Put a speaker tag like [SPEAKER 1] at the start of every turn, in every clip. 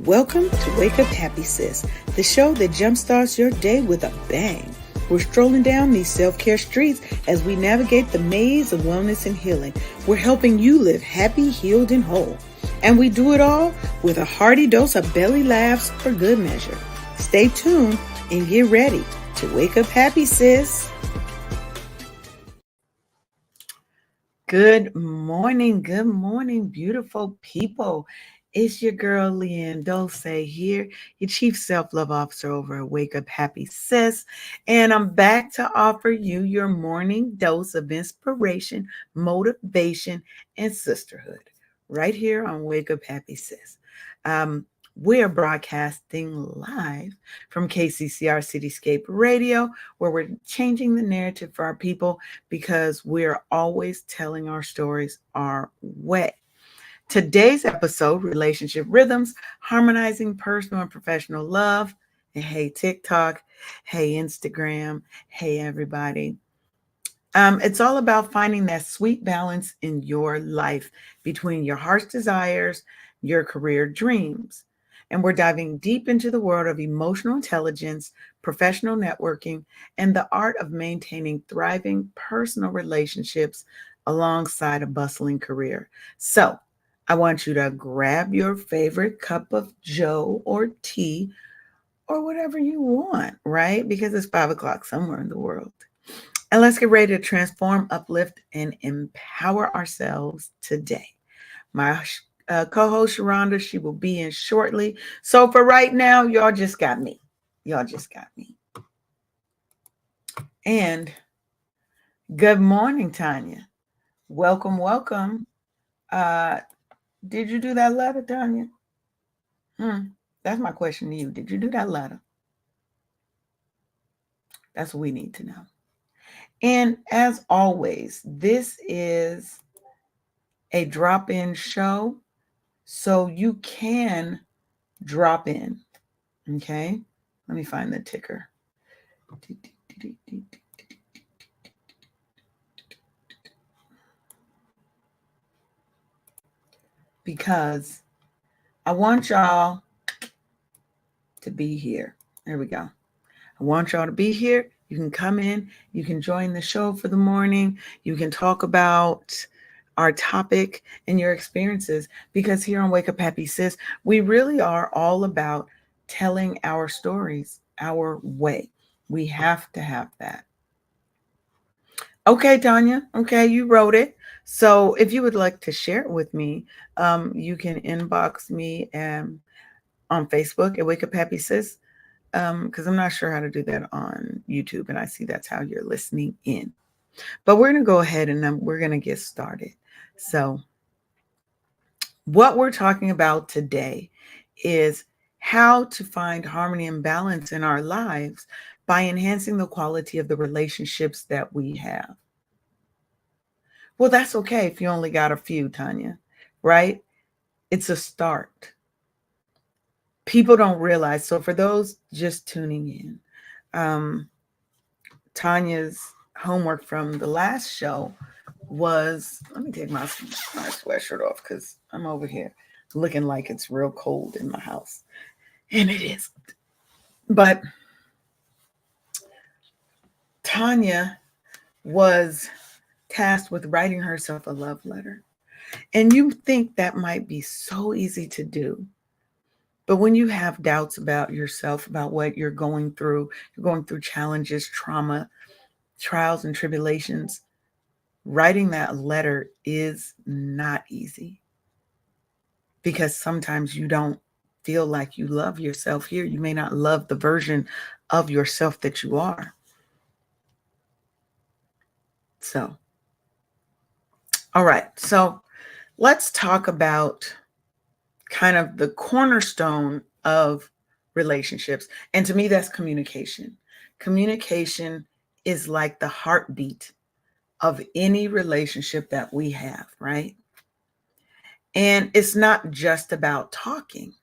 [SPEAKER 1] Welcome to Wake Up Happy Sis, the show that jumpstarts your day with a bang. We're strolling down these self-care streets as we navigate the maze of wellness and healing. We're helping you live happy, healed, and whole. And we do it all with a hearty dose of belly laughs for good measure. Stay tuned and get ready to wake up happy, sis. Good morning, beautiful people. It's your girl, Leanne Dulce here, your Chief Self-Love Officer over at Wake Up Happy Sis. And I'm back to offer you your morning dose of inspiration, motivation, and sisterhood right here on Wake Up Happy Sis. We are broadcasting live from KCCR Cityscape Radio, where we're changing the narrative for our people because we're always telling our stories our way. Today's episode, Relationship Rhythms, Harmonizing Personal and Professional Love. And hey, TikTok. Hey, Instagram. Hey, everybody. It's all about finding that sweet balance in your life between your heart's desires, your career dreams. And we're diving deep into the world of emotional intelligence, professional networking, and the art of maintaining thriving personal relationships alongside a bustling career. So, I want you to grab your favorite cup of joe or tea or whatever you want, right? Because it's 5 o'clock somewhere in the world. And let's get ready to transform, uplift, and empower ourselves today. My co-host, Sharonda, she will be in shortly. So for right now, y'all just got me. And good morning, Tanya. Welcome. Did you do that letter, Tanya? That's my question to you. Did you do that letter? That's what we need to know. And as always, this is a drop-in show, so you can drop in. Okay? Let me find the ticker. Because I want y'all to be here. There we go. I want y'all to be here. You can come in. You can join the show for the morning. You can talk about our topic and your experiences. Because here on Wake Up Happy Sis, we really are all about telling our stories our way. We have to have that. Okay, Tanya. Okay, you wrote it. So if you would like to share it with me, you can inbox me on Facebook at Wake Up Happy Sis, because I'm not sure how to do that on YouTube, and I see that's how you're listening in. But we're going to go ahead and we're going to get started. So what we're talking about today is how to find harmony and balance in our lives by enhancing the quality of the relationships that we have. Well, that's okay if you only got a few, Tanya, right? It's a start. People don't realize. So for those just tuning in, Tanya's homework from the last show was, let me take my sweatshirt off because I'm over here looking like it's real cold in my house. And it is. But Tanya was tasked with writing herself a love letter. And you think that might be so easy to do. But when you have doubts about yourself, about what you're going through challenges, trauma, trials, and tribulations, writing that letter is not easy. Because sometimes you don't feel like you love yourself here. You may not love the version of yourself that you are. So, all right. So let's talk about kind of the cornerstone of relationships. And to me, that's communication. Communication is like the heartbeat of any relationship that we have, right? And it's not just about talking,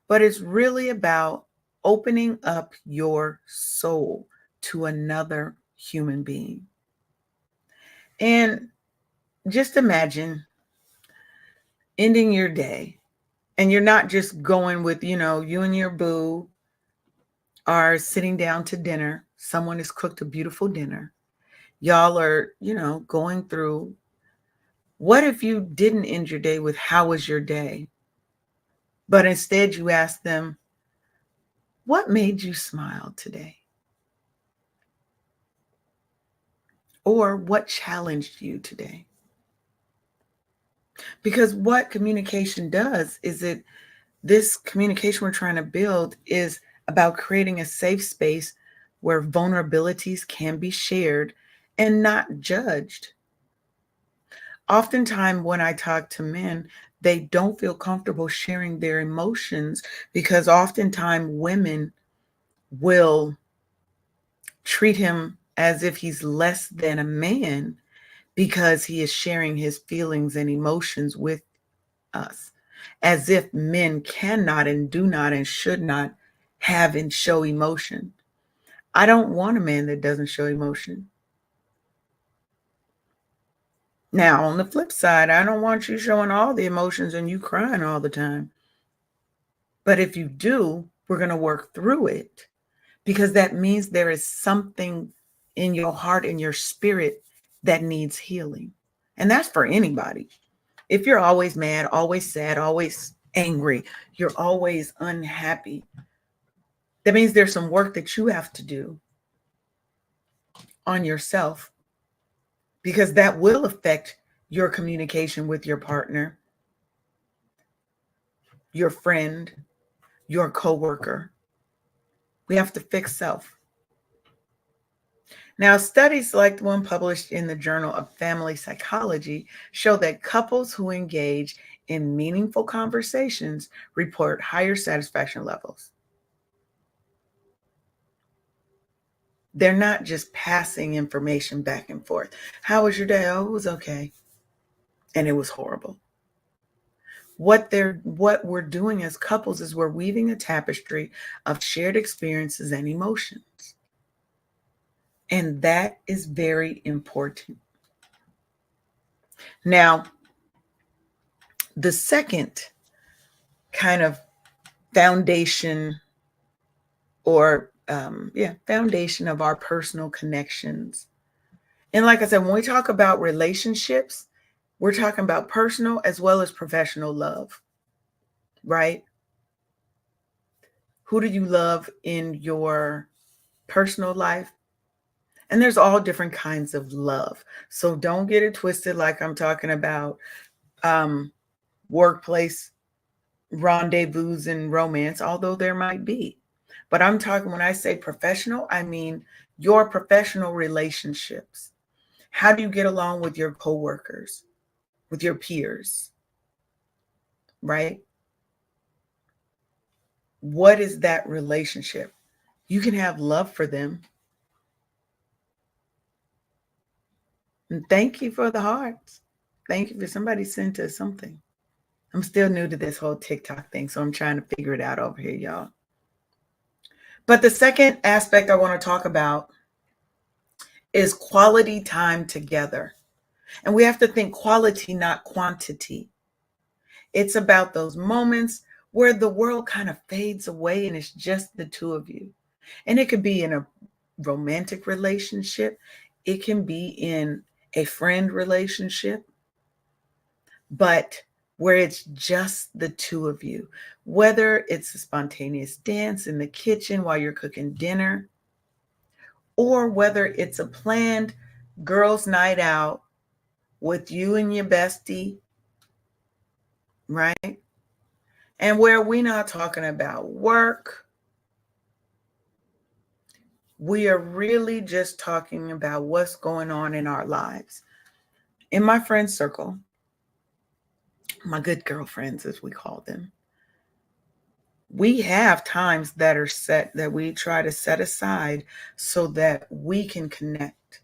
[SPEAKER 1] but it's really about opening up your soul to another human being. And just imagine ending your day And you're not just going with, you and your boo are sitting down to dinner. Someone has cooked a beautiful dinner. Y'all are, going through. What if you didn't end your day with how was your day? But instead you ask them, what made you smile today? Or what challenged you today? Because what communication does is this communication we're trying to build is about creating a safe space where vulnerabilities can be shared and not judged. Oftentimes, when I talk to men, they don't feel comfortable sharing their emotions because oftentimes women will treat him as if he's less than a man because he is sharing his feelings and emotions with us, as if men cannot and do not and should not have and show emotion. I don't want a man that doesn't show emotion. Now, on the flip side, I don't want you showing all the emotions and you crying all the time. But if you do, we're going to work through it because that means there is something in your heart and your spirit that needs healing. And that's for anybody. If you're always mad, always sad, always angry, you're always unhappy, that means there's some work that you have to do on yourself because that will affect your communication with your partner, your friend, your coworker. We have to fix self. Now, studies like the one published in the Journal of Family Psychology show that couples who engage in meaningful conversations report higher satisfaction levels. They're not just passing information back and forth. How was your day? Oh, it was okay. And it was horrible. What we're doing as couples is we're weaving a tapestry of shared experiences and emotions. And that is very important. Now, the second kind of foundation foundation of our personal connections. And like I said, when we talk about relationships, we're talking about personal as well as professional love, right? Who do you love in your personal life? And there's all different kinds of love. So don't get it twisted like I'm talking about workplace rendezvous and romance, although there might be. But I'm talking, when I say professional, I mean your professional relationships. How do you get along with your coworkers, with your peers, right? What is that relationship? You can have love for them. And thank you for the hearts. Thank you for somebody sent us something. I'm still new to this whole TikTok thing, so I'm trying to figure it out over here, y'all. But the second aspect I want to talk about is quality time together. And we have to think quality, not quantity. It's about those moments where the world kind of fades away and it's just the two of you. And it could be in a romantic relationship, it can be in a friend relationship, but where it's just the two of you, whether it's a spontaneous dance in the kitchen while you're cooking dinner, or whether it's a planned girls' night out with you and your bestie, right? And where we're not talking about work, we are really just talking about what's going on in our lives. In my friend circle, my good girlfriends, as we call them, we have times that are set that we try to set aside so that we can connect.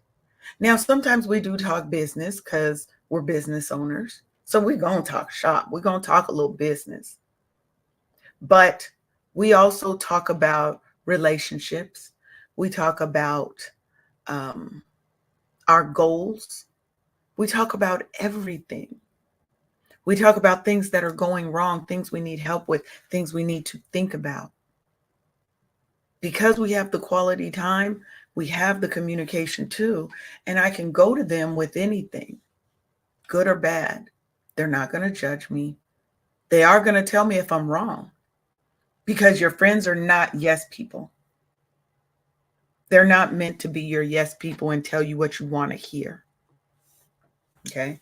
[SPEAKER 1] Now, sometimes we do talk business because we're business owners. So we're going to talk shop. We're going to talk a little business. But we also talk about relationships. We talk about our goals. We talk about everything. We talk about things that are going wrong, things we need help with, things we need to think about. Because we have the quality time, we have the communication too, and I can go to them with anything, good or bad. They're not going to judge me. They are going to tell me if I'm wrong, because your friends are not yes people. They're not meant to be your yes people and tell you what you want to hear. Okay?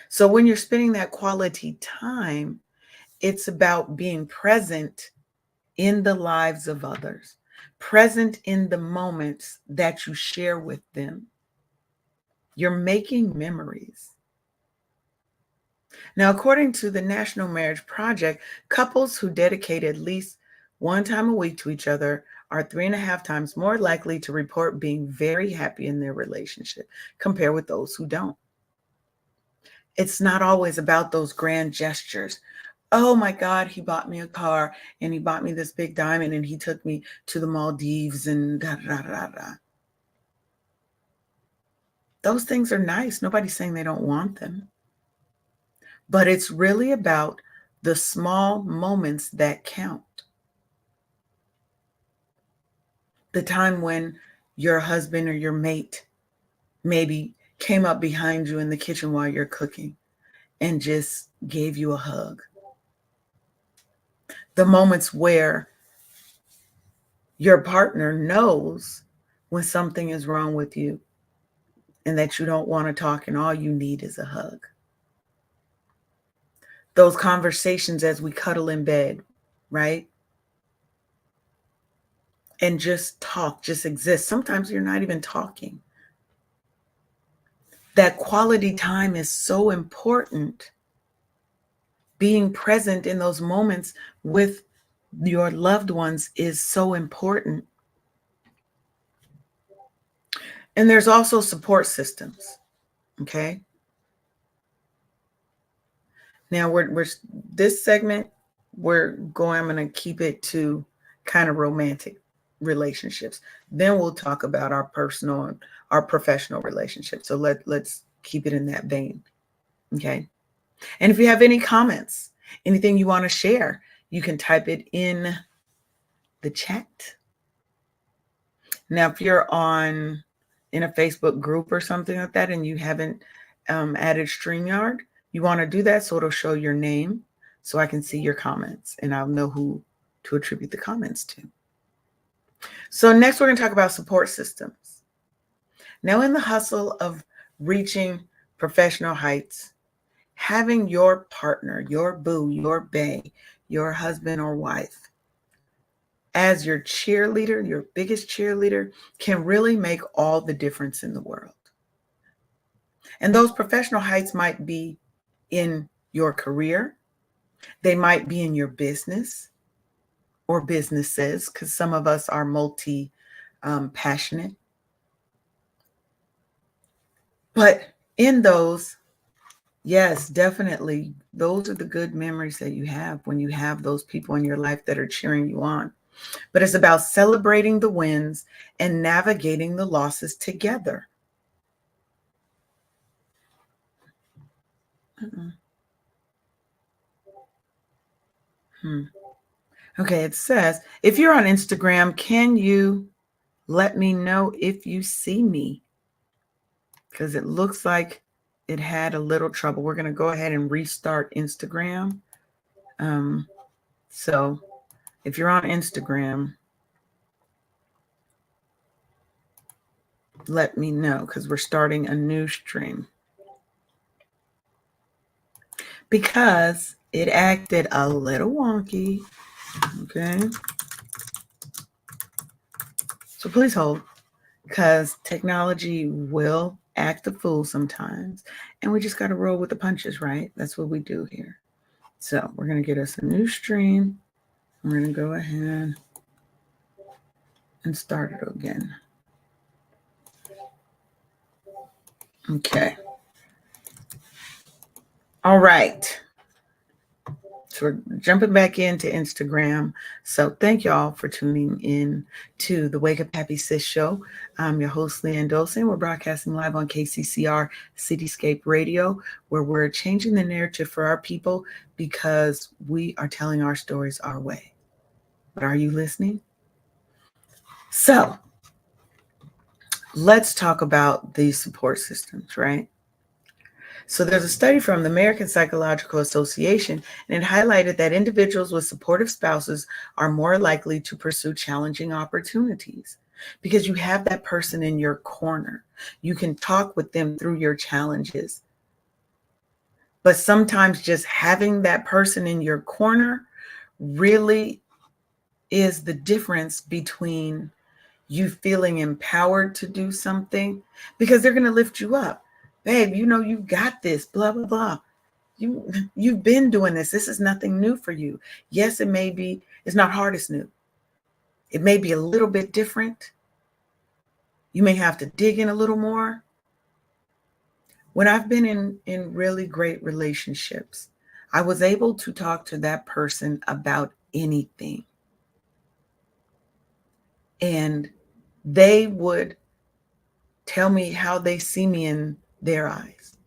[SPEAKER 1] So when you're spending that quality time, it's about being present in the lives of others, present in the moments that you share with them. You're making memories. Now, according to the National Marriage Project, couples who dedicate at least one time a week to each other are 3.5 times more likely to report being very happy in their relationship compared with those who don't. It's not always about those grand gestures. Oh my God, he bought me a car and he bought me this big diamond and he took me to the Maldives and da da da da. Those things are nice. Nobody's saying they don't want them. But it's really about the small moments that count. The time when your husband or your mate maybe came up behind you in the kitchen while you're cooking and just gave you a hug. The moments where your partner knows when something is wrong with you and that you don't want to talk and all you need is a hug. Those conversations as we cuddle in bed, right? And just talk, just exist. Sometimes you're not even talking. That quality time is so important. Being present in those moments with your loved ones is so important. And there's also support systems. Okay. Now we're this segment, I'm going to keep it to kind of romantic relationships. Then we'll talk about our personal and our professional relationships. So let's keep it in that vein. Okay. And if you have any comments, anything you want to share, you can type it in the chat. Now, if you're in a Facebook group or something like that and you haven't added StreamYard, you want to do that so it'll show your name so I can see your comments and I'll know who to attribute the comments to. So next we're going to talk about support systems. Now, in the hustle of reaching professional heights, having your partner, your boo, your bae, your husband or wife as your cheerleader, your biggest cheerleader, can really make all the difference in the world. And those professional heights might be in your career. They might be in your business or businesses, because some of us are multi-passionate. But in those, yes, definitely, those are the good memories that you have when you have those people in your life that are cheering you on. But it's about celebrating the wins and navigating the losses together. Okay, it says, if you're on Instagram, can you let me know if you see me? Because it looks like it had a little trouble. We're going to go ahead and restart Instagram. So if you're on Instagram, let me know because we're starting a new stream. Because it acted a little wonky. Okay. So please hold, because technology will act a fool sometimes. And we just got to roll with the punches, right? That's what we do here. So we're going to get us a new stream. We're going to go ahead and start it again. Okay. All right. So we're jumping back into Instagram. So thank y'all for tuning in to the Wake Up Happy Sis show. I'm your host, Leanne Dolson. We're broadcasting live on KCCR Cityscape Radio, where we're changing the narrative for our people because we are telling our stories our way. But are you listening? So let's talk about these support systems, right? So there's a study from the American Psychological Association, and it highlighted that individuals with supportive spouses are more likely to pursue challenging opportunities because you have that person in your corner. You can talk with them through your challenges. But sometimes just having that person in your corner really is the difference between you feeling empowered to do something because they're going to lift you up. Babe, you know, you got this, blah, blah, blah. You've been doing this. This is nothing new for you. Yes, it may be, it's not hard as new. It may be a little bit different. You may have to dig in a little more. When I've been in really great relationships, I was able to talk to that person about anything. And they would tell me how they see me in their eyes,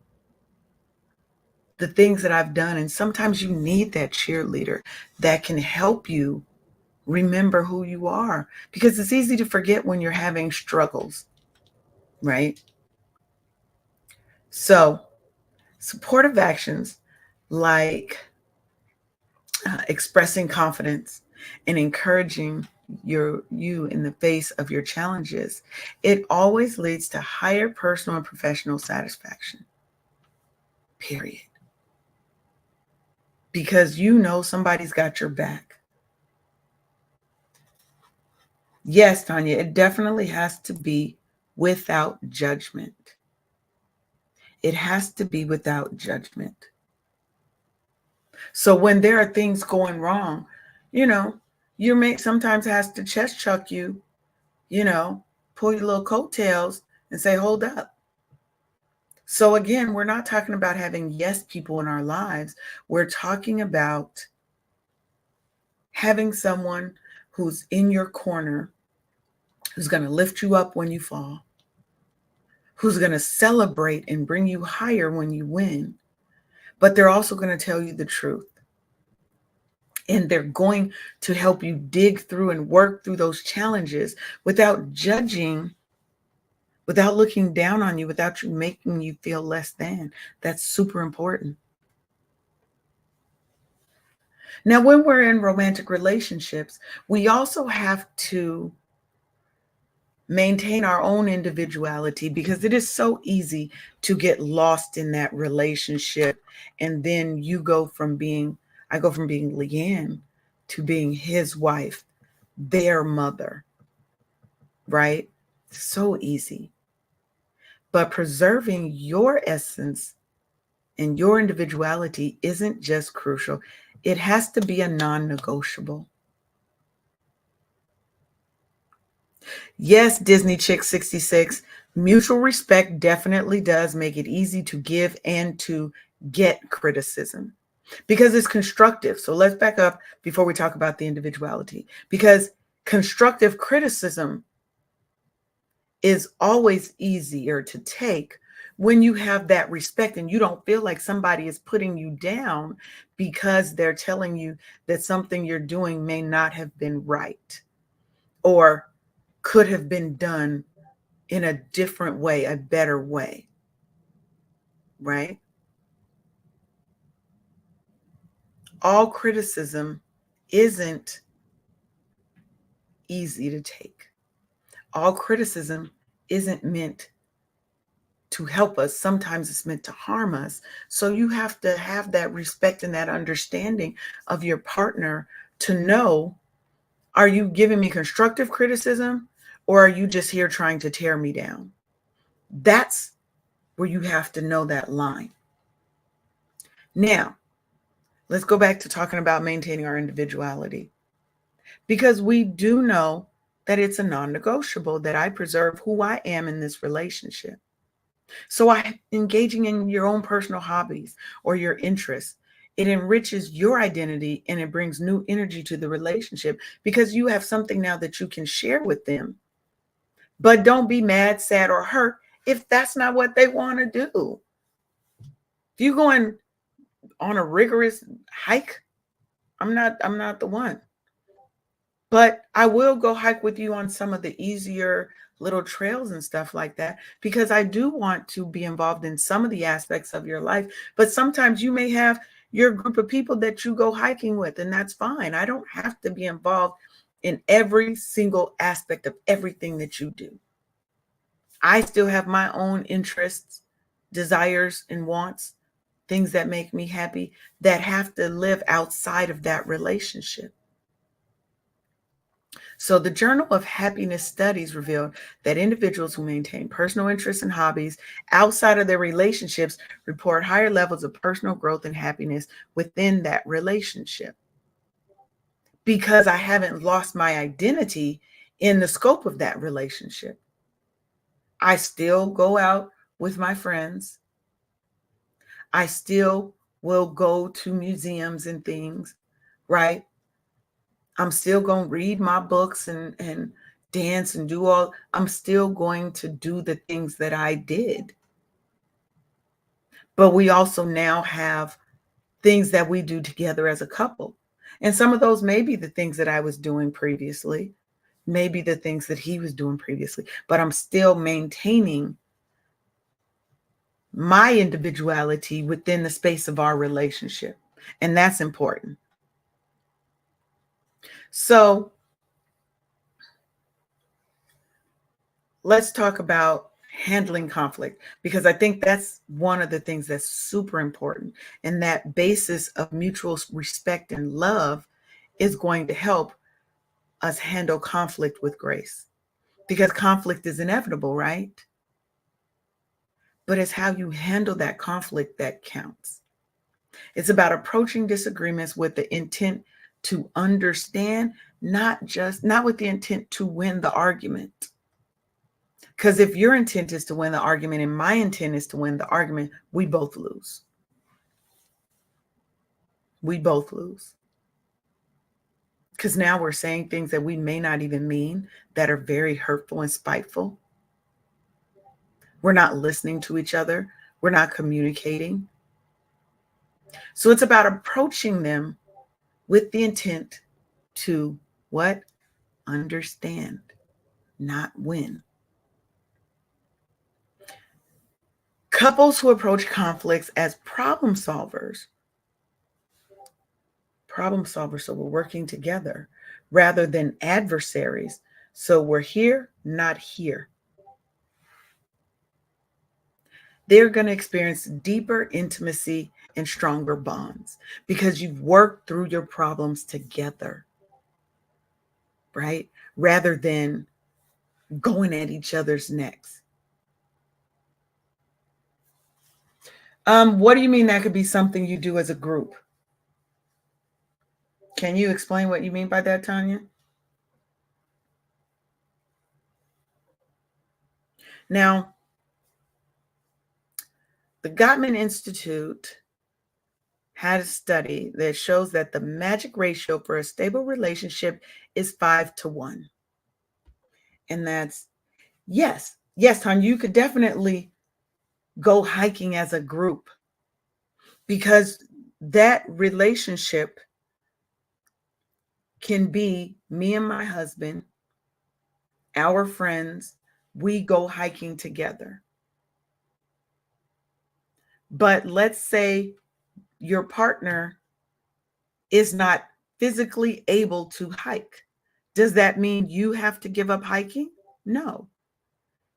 [SPEAKER 1] the things that I've done. And sometimes you need that cheerleader that can help you remember who you are, because it's easy to forget when you're having struggles, right? So, supportive actions like expressing confidence and encouraging you in the face of your challenges, it always leads to higher personal and professional satisfaction. Period. Because you know somebody's got your back. Yes, Tanya, it definitely has to be without judgment. It has to be without judgment. So when there are things going wrong, you know, your mate sometimes has to chest chuck you, you know, pull your little coattails and say, hold up. So again, we're not talking about having yes people in our lives. We're talking about having someone who's in your corner, who's going to lift you up when you fall, who's going to celebrate and bring you higher when you win, but they're also going to tell you the truth. And they're going to help you dig through and work through those challenges without judging, without looking down on you, without you making you feel less than. That's super important. Now, when we're in romantic relationships, we also have to maintain our own individuality because it is so easy to get lost in that relationship. And then I go from being Leanne to being his wife, their mother, right? So easy. But preserving your essence and your individuality isn't just crucial, it has to be a non-negotiable. Yes, Disney Chick 66, mutual respect definitely does make it easy to give and to get criticism because it's constructive. So let's back up before we talk about the individuality, because constructive criticism is always easier to take when you have that respect and you don't feel like somebody is putting you down because they're telling you that something you're doing may not have been right or could have been done in a different way, a better way, right? All criticism isn't easy to take. All criticism isn't meant to help us. Sometimes it's meant to harm us. So you have to have that respect and that understanding of your partner to know, are you giving me constructive criticism or are you just here trying to tear me down? That's where you have to know that line. Now, let's go back to talking about maintaining our individuality, because we do know that it's a non-negotiable that I preserve who I am in this relationship. So engaging in your own personal hobbies or your interests It enriches your identity and it brings new energy to the relationship because you have something now that you can share with them. But don't be mad, sad, or hurt if that's not what they want to do. If you're going on a rigorous hike, I'm not the one. But I will go hike with you on some of the easier little trails and stuff like that because I do want to be involved in some of the aspects of your life. But sometimes you may have your group of people that you go hiking with, and that's fine. I don't have to be involved in every single aspect of everything that you do. I still have my own interests, desires, and wants, things that make me happy that have to live outside of that relationship. So, the Journal of Happiness studies revealed that individuals who maintain personal interests and hobbies outside of their relationships report higher levels of personal growth and happiness within that relationship. Because I haven't lost my identity in the scope of that relationship. I still go out with my friends. I still will go to museums and things, right? I'm still going to read my books and dance and do all, I'm still going to do the things that I did. But we also now have things that we do together as a couple. And some of those may be the things that I was doing previously, maybe the things that he was doing previously, but I'm still maintaining my individuality within the space of our relationship. And that's important. So let's talk about handling conflict, because I think that's one of the things that's super important. And that basis of mutual respect and love is going to help us handle conflict with grace, because conflict is inevitable, right? But it's how you handle that conflict that counts. It's about approaching disagreements with the intent to understand, not with the intent to win the argument. Because if your intent is to win the argument and my intent is to win the argument, we both lose. We both lose. Because now we're saying things that we may not even mean, that are very hurtful and spiteful. We're not listening to each other. We're not communicating. So it's about approaching them with the intent to what? Understand, not win. Couples who approach conflicts as problem solvers, so we're working together, rather than adversaries. So we're here, not here. They're going to experience deeper intimacy and stronger bonds because you've worked through your problems together, right? Rather than going at each other's necks. What do you mean that could be something you do as a group? Can you explain what you mean by that, Tanya? Now, the Gottman Institute had a study that shows that the magic ratio for a stable relationship is 5-1. And that's, yes, Tanya, you could definitely go hiking as a group, because that relationship can be me and my husband, our friends, we go hiking together. But let's say your partner is not physically able to hike. Does that mean you have to give up hiking? No.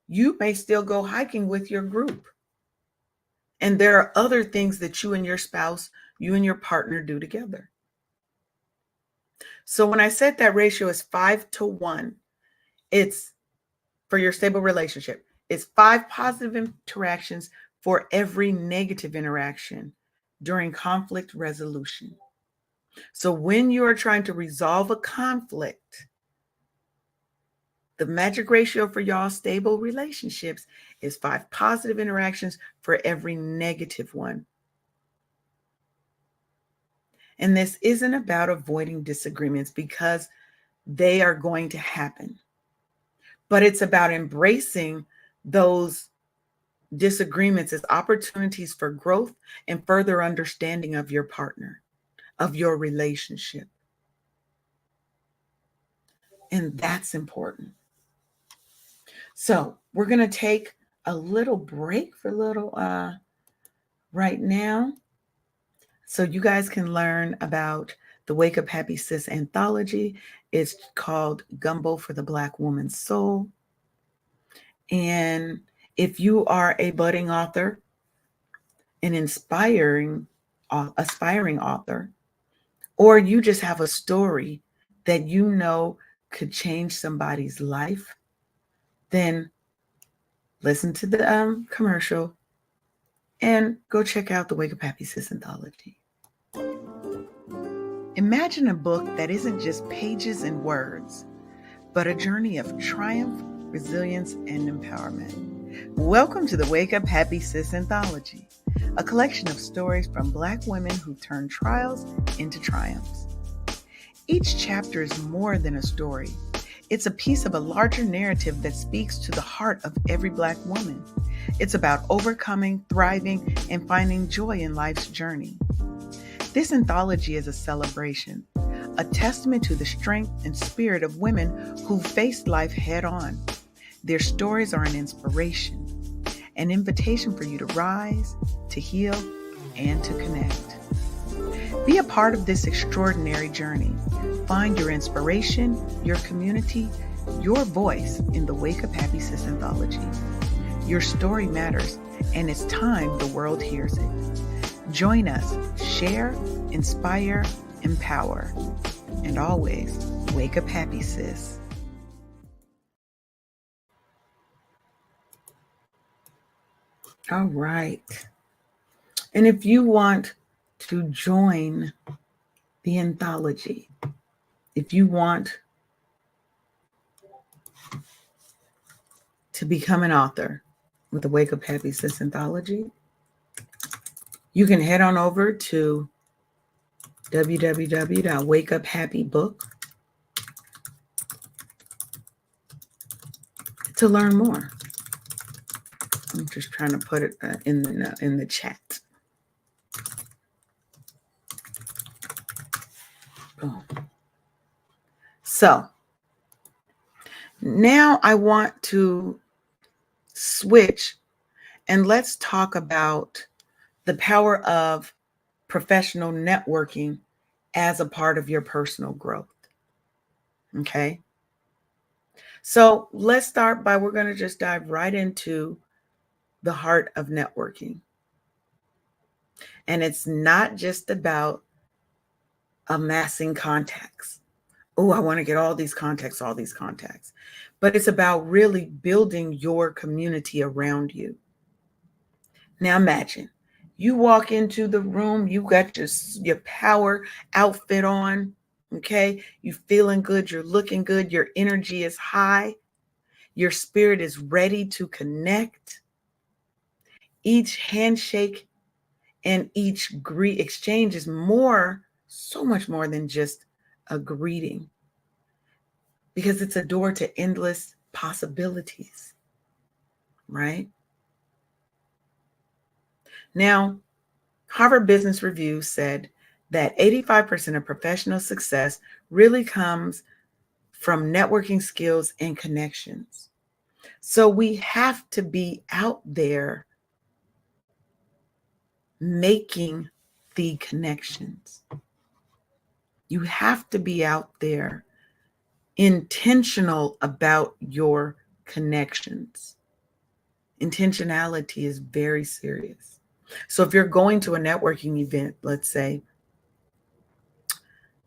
[SPEAKER 1] You may still go hiking with your group. And there are other things that you and your spouse, you and your partner do together. So when I said that ratio is 5-1, it's for your stable relationship. It's 5 positive interactions for every negative interaction during conflict resolution. So when you are trying to resolve a conflict, the magic ratio for y'all stable relationships is 5 positive interactions for every negative one. And this isn't about avoiding disagreements because they are going to happen, but it's about embracing those disagreements as opportunities for growth and further understanding of your partner, of your relationship. And that's important. So we're going to take a little break for a little right now, so you guys can learn about the Wake Up Happy Sis anthology. It's called Gumbo for the Black Woman's Soul. And if you are a budding author, an aspiring author, or you just have a story that you know could change somebody's life, then listen to the commercial and go check out the Wake Up Happy Sis anthology. Imagine a book that isn't just pages and words, but a journey of triumph, resilience, and empowerment. Welcome to the Wake Up Happy Sis anthology, a collection of stories from Black women who turn trials into triumphs. Each chapter is more than a story. It's a piece of a larger narrative that speaks to the heart of every Black woman. It's about overcoming, thriving, and finding joy in life's journey. This anthology is a celebration, a testament to the strength and spirit of women who faced life head on. Their stories are an inspiration, an invitation for you to rise, to heal, and to connect. Be a part of this extraordinary journey. Find your inspiration, your community, your voice in the Wake Up Happy Sis anthology. Your story matters, and it's time the world hears it. Join us, share, inspire, empower, and always wake up happy, sis. All right. And if you want to join the anthology, if you want to become an author with the Wake Up Happy Sis anthology, you can head on over to www.wakeuphappybook to learn more. I'm just trying to put it in the chat. Boom. So now I want to switch and let's talk about the power of professional networking as a part of your personal growth. Okay. So let's start by, we're going to just dive right into the heart of networking. And it's not just about amassing contacts. Oh, I want to get all these contacts. But it's about really building your community around you. Now imagine you walk into the room, you got your power outfit on, okay? You feeling good, you're looking good, your energy is high, your spirit is ready to connect. Each handshake and each exchange is so much more than just a greeting, because it's a door to endless possibilities, right? Now, Harvard Business Review said that 85% of professional success really comes from networking skills and connections. So we have to be out there making the connections. You have to be out there intentional about your connections. Intentionality is very serious. So if you're going to a networking event, let's say,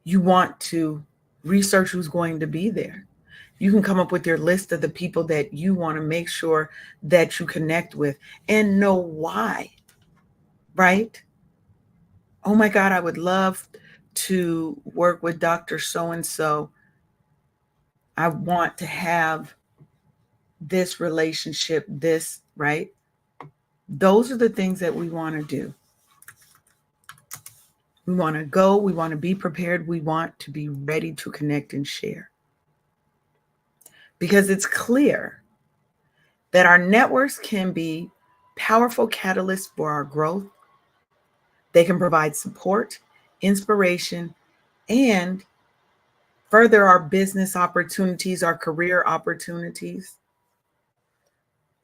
[SPEAKER 1] you want to research who's going to be there. You can come up with your list of the people that you want to make sure that you connect with and know why, right? Oh my God, I would love to work with Dr. So-and-so. I want to have this relationship, this, right? Those are the things that we want to do. We want to go. We want to be prepared. We want to be ready to connect and share. Because it's clear that our networks can be powerful catalysts for our growth. They can provide support, inspiration, and further our business opportunities, our career opportunities.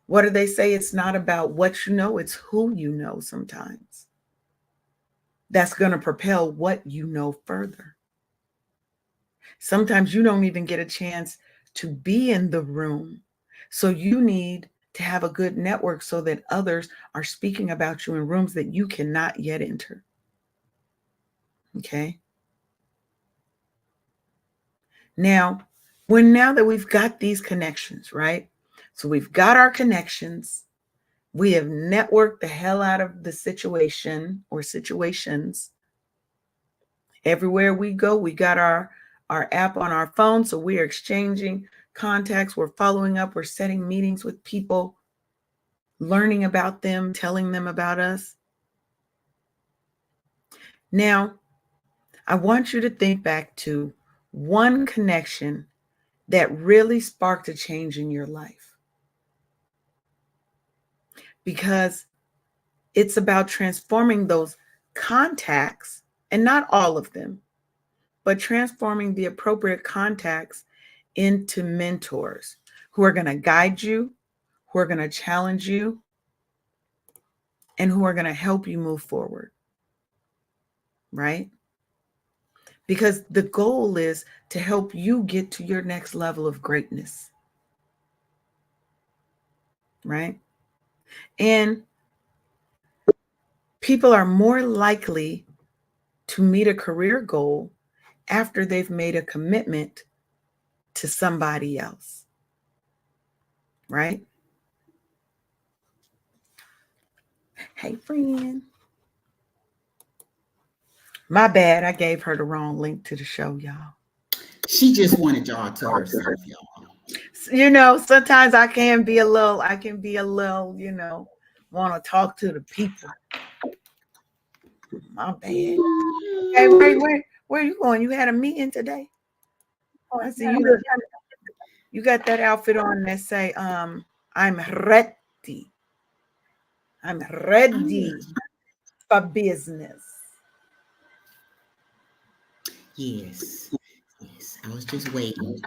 [SPEAKER 1] What do they say? It's not about what you know, it's who you know sometimes. That's going to propel what you know further. Sometimes you don't even get a chance to be in the room. So you need to have a good network so that others are speaking about you in rooms that you cannot yet enter. Okay. Now that we've got these connections, right? So we've got our connections. We have networked the hell out of the situation or situations. Everywhere we go, we got our app on our phone. So we are exchanging contacts. We're following up. We're setting meetings with people, learning about them, telling them about us. Now, I want you to think back to one connection that really sparked a change in your life. Because it's about transforming those contacts, and not all of them, but transforming the appropriate contacts into mentors who are going to guide you, who are going to challenge you, and who are going to help you move forward. Right? Because the goal is to help you get to your next level of greatness. Right? And people are more likely to meet a career goal after they've made a commitment to somebody else. Right? Hey, friend. My bad. I gave her the wrong link to the show, y'all.
[SPEAKER 2] She just wanted y'all to herself, y'all.
[SPEAKER 1] You know, sometimes I can be a little, want to talk to the people. My bad. Hey, where you going? You had a meeting today? Oh, I see you got that outfit on that say, I'm ready. I'm ready for business.
[SPEAKER 2] Yes. I was just waiting.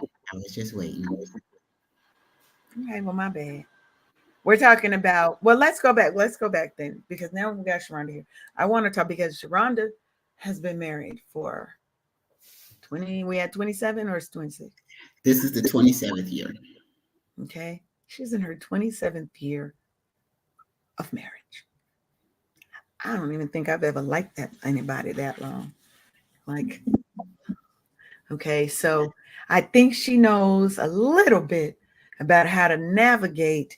[SPEAKER 1] Okay, well, my bad. We're talking about, well, let's go back. Let's go back then, because now we got Sharonda here. I want to talk because Sharonda has been married for 20, we had 27 or it's 26?
[SPEAKER 2] This is the 27th year.
[SPEAKER 1] Okay. She's in her 27th year of marriage. I don't even think I've ever liked anybody that long. Like, okay, so I think she knows a little bit about how to navigate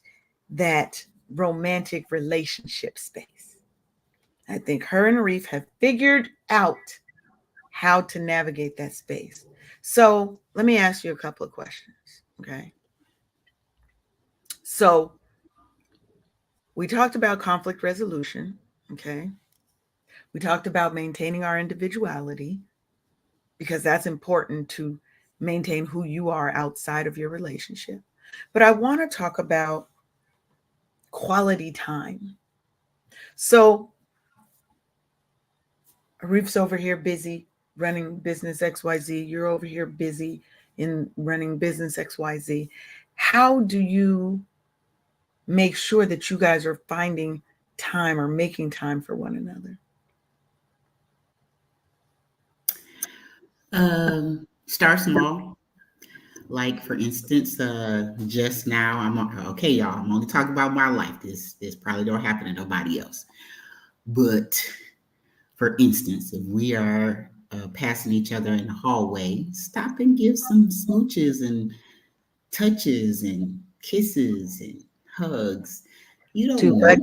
[SPEAKER 1] that romantic relationship space. I think her and Reef have figured out how to navigate that space. So let me ask you a couple of questions. Okay. So we talked about conflict resolution. Okay. We talked about maintaining our individuality, because that's important to maintain who you are outside of your relationship. But I want to talk about quality time. So Reef's over here busy running business XYZ. You're over here busy in running business XYZ. How do you make sure that you guys are finding time or making time for one another?
[SPEAKER 2] Start small. Like, for instance, just now, okay, y'all, I'm only talking about my life. This probably don't happen to nobody else. But for instance, if we are passing each other in the hallway, stop and give some smooches and touches and kisses and hugs. You don't know.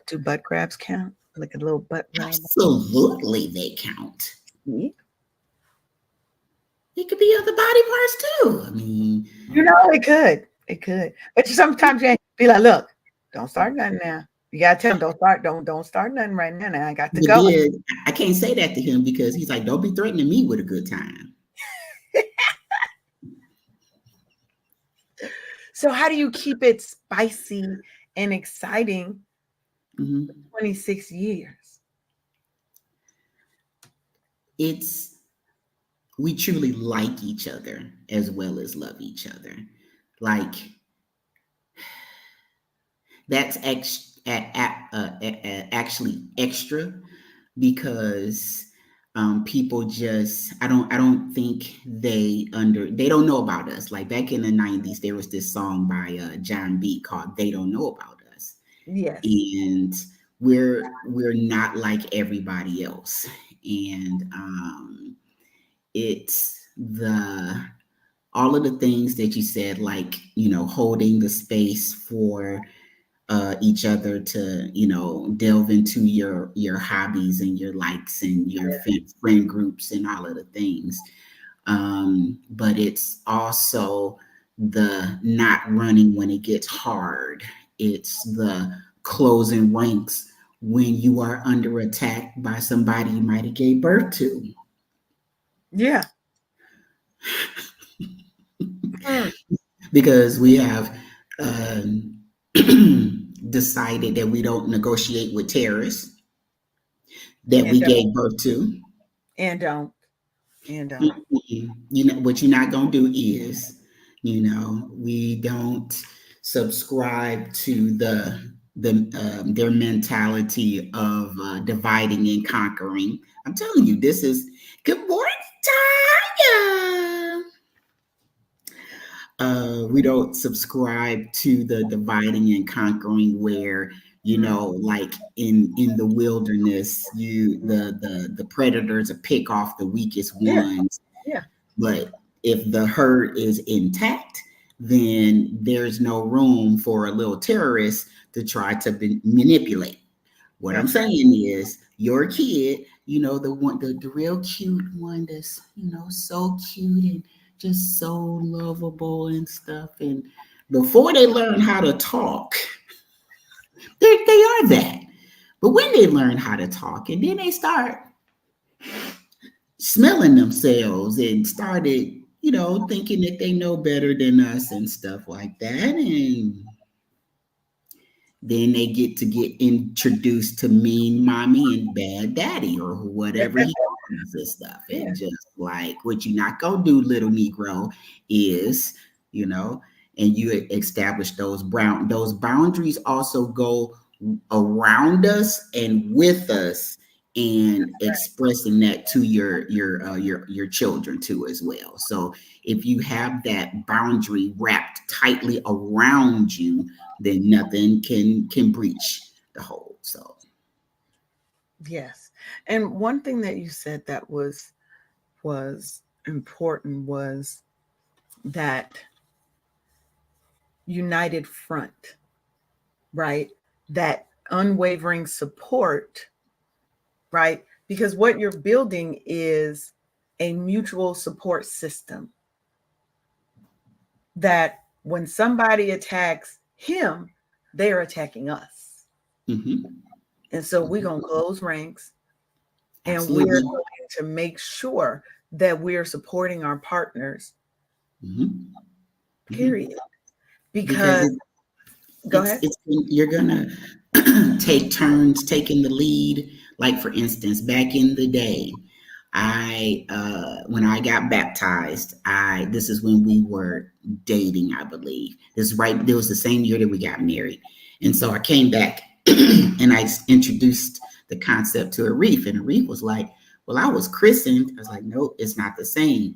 [SPEAKER 1] Do butt grabs count? Like a little butt rub?
[SPEAKER 2] Absolutely, they count.
[SPEAKER 1] Yeah.
[SPEAKER 2] It could be other body parts too. I mean,
[SPEAKER 1] It could. But sometimes you be like, look, don't start nothing now. You gotta tell him don't start nothing right now. Now I got to
[SPEAKER 2] But
[SPEAKER 1] go.
[SPEAKER 2] then I can't say that to him because he's like, don't be threatening me with a good time.
[SPEAKER 1] So how do you keep it spicy and exciting
[SPEAKER 2] Mhm.
[SPEAKER 1] for 26 years?
[SPEAKER 2] It's we truly like each other as well as love each other. Like that's actually extra because people just I don't think they don't know about us. Like back in the 90s, there was this song by John B called "They Don't Know About Us,"
[SPEAKER 1] Yes.
[SPEAKER 2] and we're not like everybody else, and it's the all of the things that you said, like holding the space for each other to delve into your hobbies and your likes and your friend groups and all of the things, but it's also the not running when it gets hard. It's the closing ranks when you are under attack by somebody you might have gave birth to,
[SPEAKER 1] Yeah. Mm.
[SPEAKER 2] because we have um, decided that we don't negotiate with terrorists that
[SPEAKER 1] And
[SPEAKER 2] we
[SPEAKER 1] don't.
[SPEAKER 2] gave birth to.
[SPEAKER 1] And don't. And don't.
[SPEAKER 2] What you're not gonna do is, we don't subscribe to their mentality of dividing and conquering. I'm telling you, this is good morning, Tanya. We don't subscribe to the dividing and conquering where like in the wilderness, the predators will pick off the weakest
[SPEAKER 1] Yeah.
[SPEAKER 2] ones.
[SPEAKER 1] Yeah.
[SPEAKER 2] But if the herd is intact, then there's no room for a little terrorist to try to manipulate. What I'm
[SPEAKER 1] That's right.
[SPEAKER 2] saying is, your kid, the one, the real cute one that's, so cute and just so lovable and stuff. And before they learn how to talk, they are that. But when they learn how to talk and then they start smelling themselves and started, thinking that they know better than us and stuff like that. And then they get introduced to mean mommy and bad daddy or whatever he calls and stuff.
[SPEAKER 1] Yeah.
[SPEAKER 2] And just like, what you not gonna do, little Negro, is, you know, and you establish those boundaries also go around us and with us, and expressing that to your children too as well. So if you have that boundary wrapped tightly around you, then nothing can breach the hold. So
[SPEAKER 1] Yes. And one thing that you said that was important was that united front, right? That unwavering support, right? Because what you're building is a mutual support system that when somebody attacks him, they're attacking us.
[SPEAKER 2] mhm,
[SPEAKER 1] And so we're
[SPEAKER 2] mhm,
[SPEAKER 1] going to close ranks and we're
[SPEAKER 2] absolutely.
[SPEAKER 1] going to make sure that we're supporting our partners,
[SPEAKER 2] Mhm, mhm.
[SPEAKER 1] period.
[SPEAKER 2] Because
[SPEAKER 1] Because, go ahead.
[SPEAKER 2] you're gonna take turns taking the lead. Like for instance, back in the day, I when I got baptized, I this is when we were dating, I believe. This is right. It was the same year that we got married, and so I came back and I introduced the concept to Arif, and Arif was like, "Well, I was christened." I was like, "Nope, it's not the same."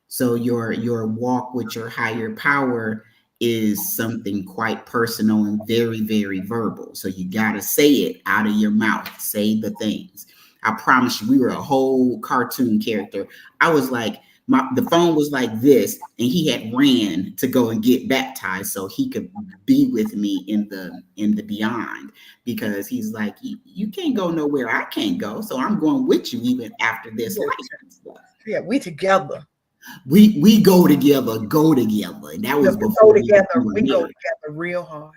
[SPEAKER 2] So your walk with your higher power is something quite personal and very, very verbal. So you got to say it out of your mouth. Say the things. I promise you, we were a whole cartoon character. I was like, the phone was like this, and he had ran to go and get baptized so he could be with me in the beyond, because he's like, you can't go nowhere I can't go, so I'm going with you even after this
[SPEAKER 1] Yeah,
[SPEAKER 2] life and stuff.
[SPEAKER 1] yeah, we together.
[SPEAKER 2] We go together, and that
[SPEAKER 1] Yeah,
[SPEAKER 2] was
[SPEAKER 1] we go
[SPEAKER 2] before we
[SPEAKER 1] together.
[SPEAKER 2] were
[SPEAKER 1] We go
[SPEAKER 2] married.
[SPEAKER 1] together real hard.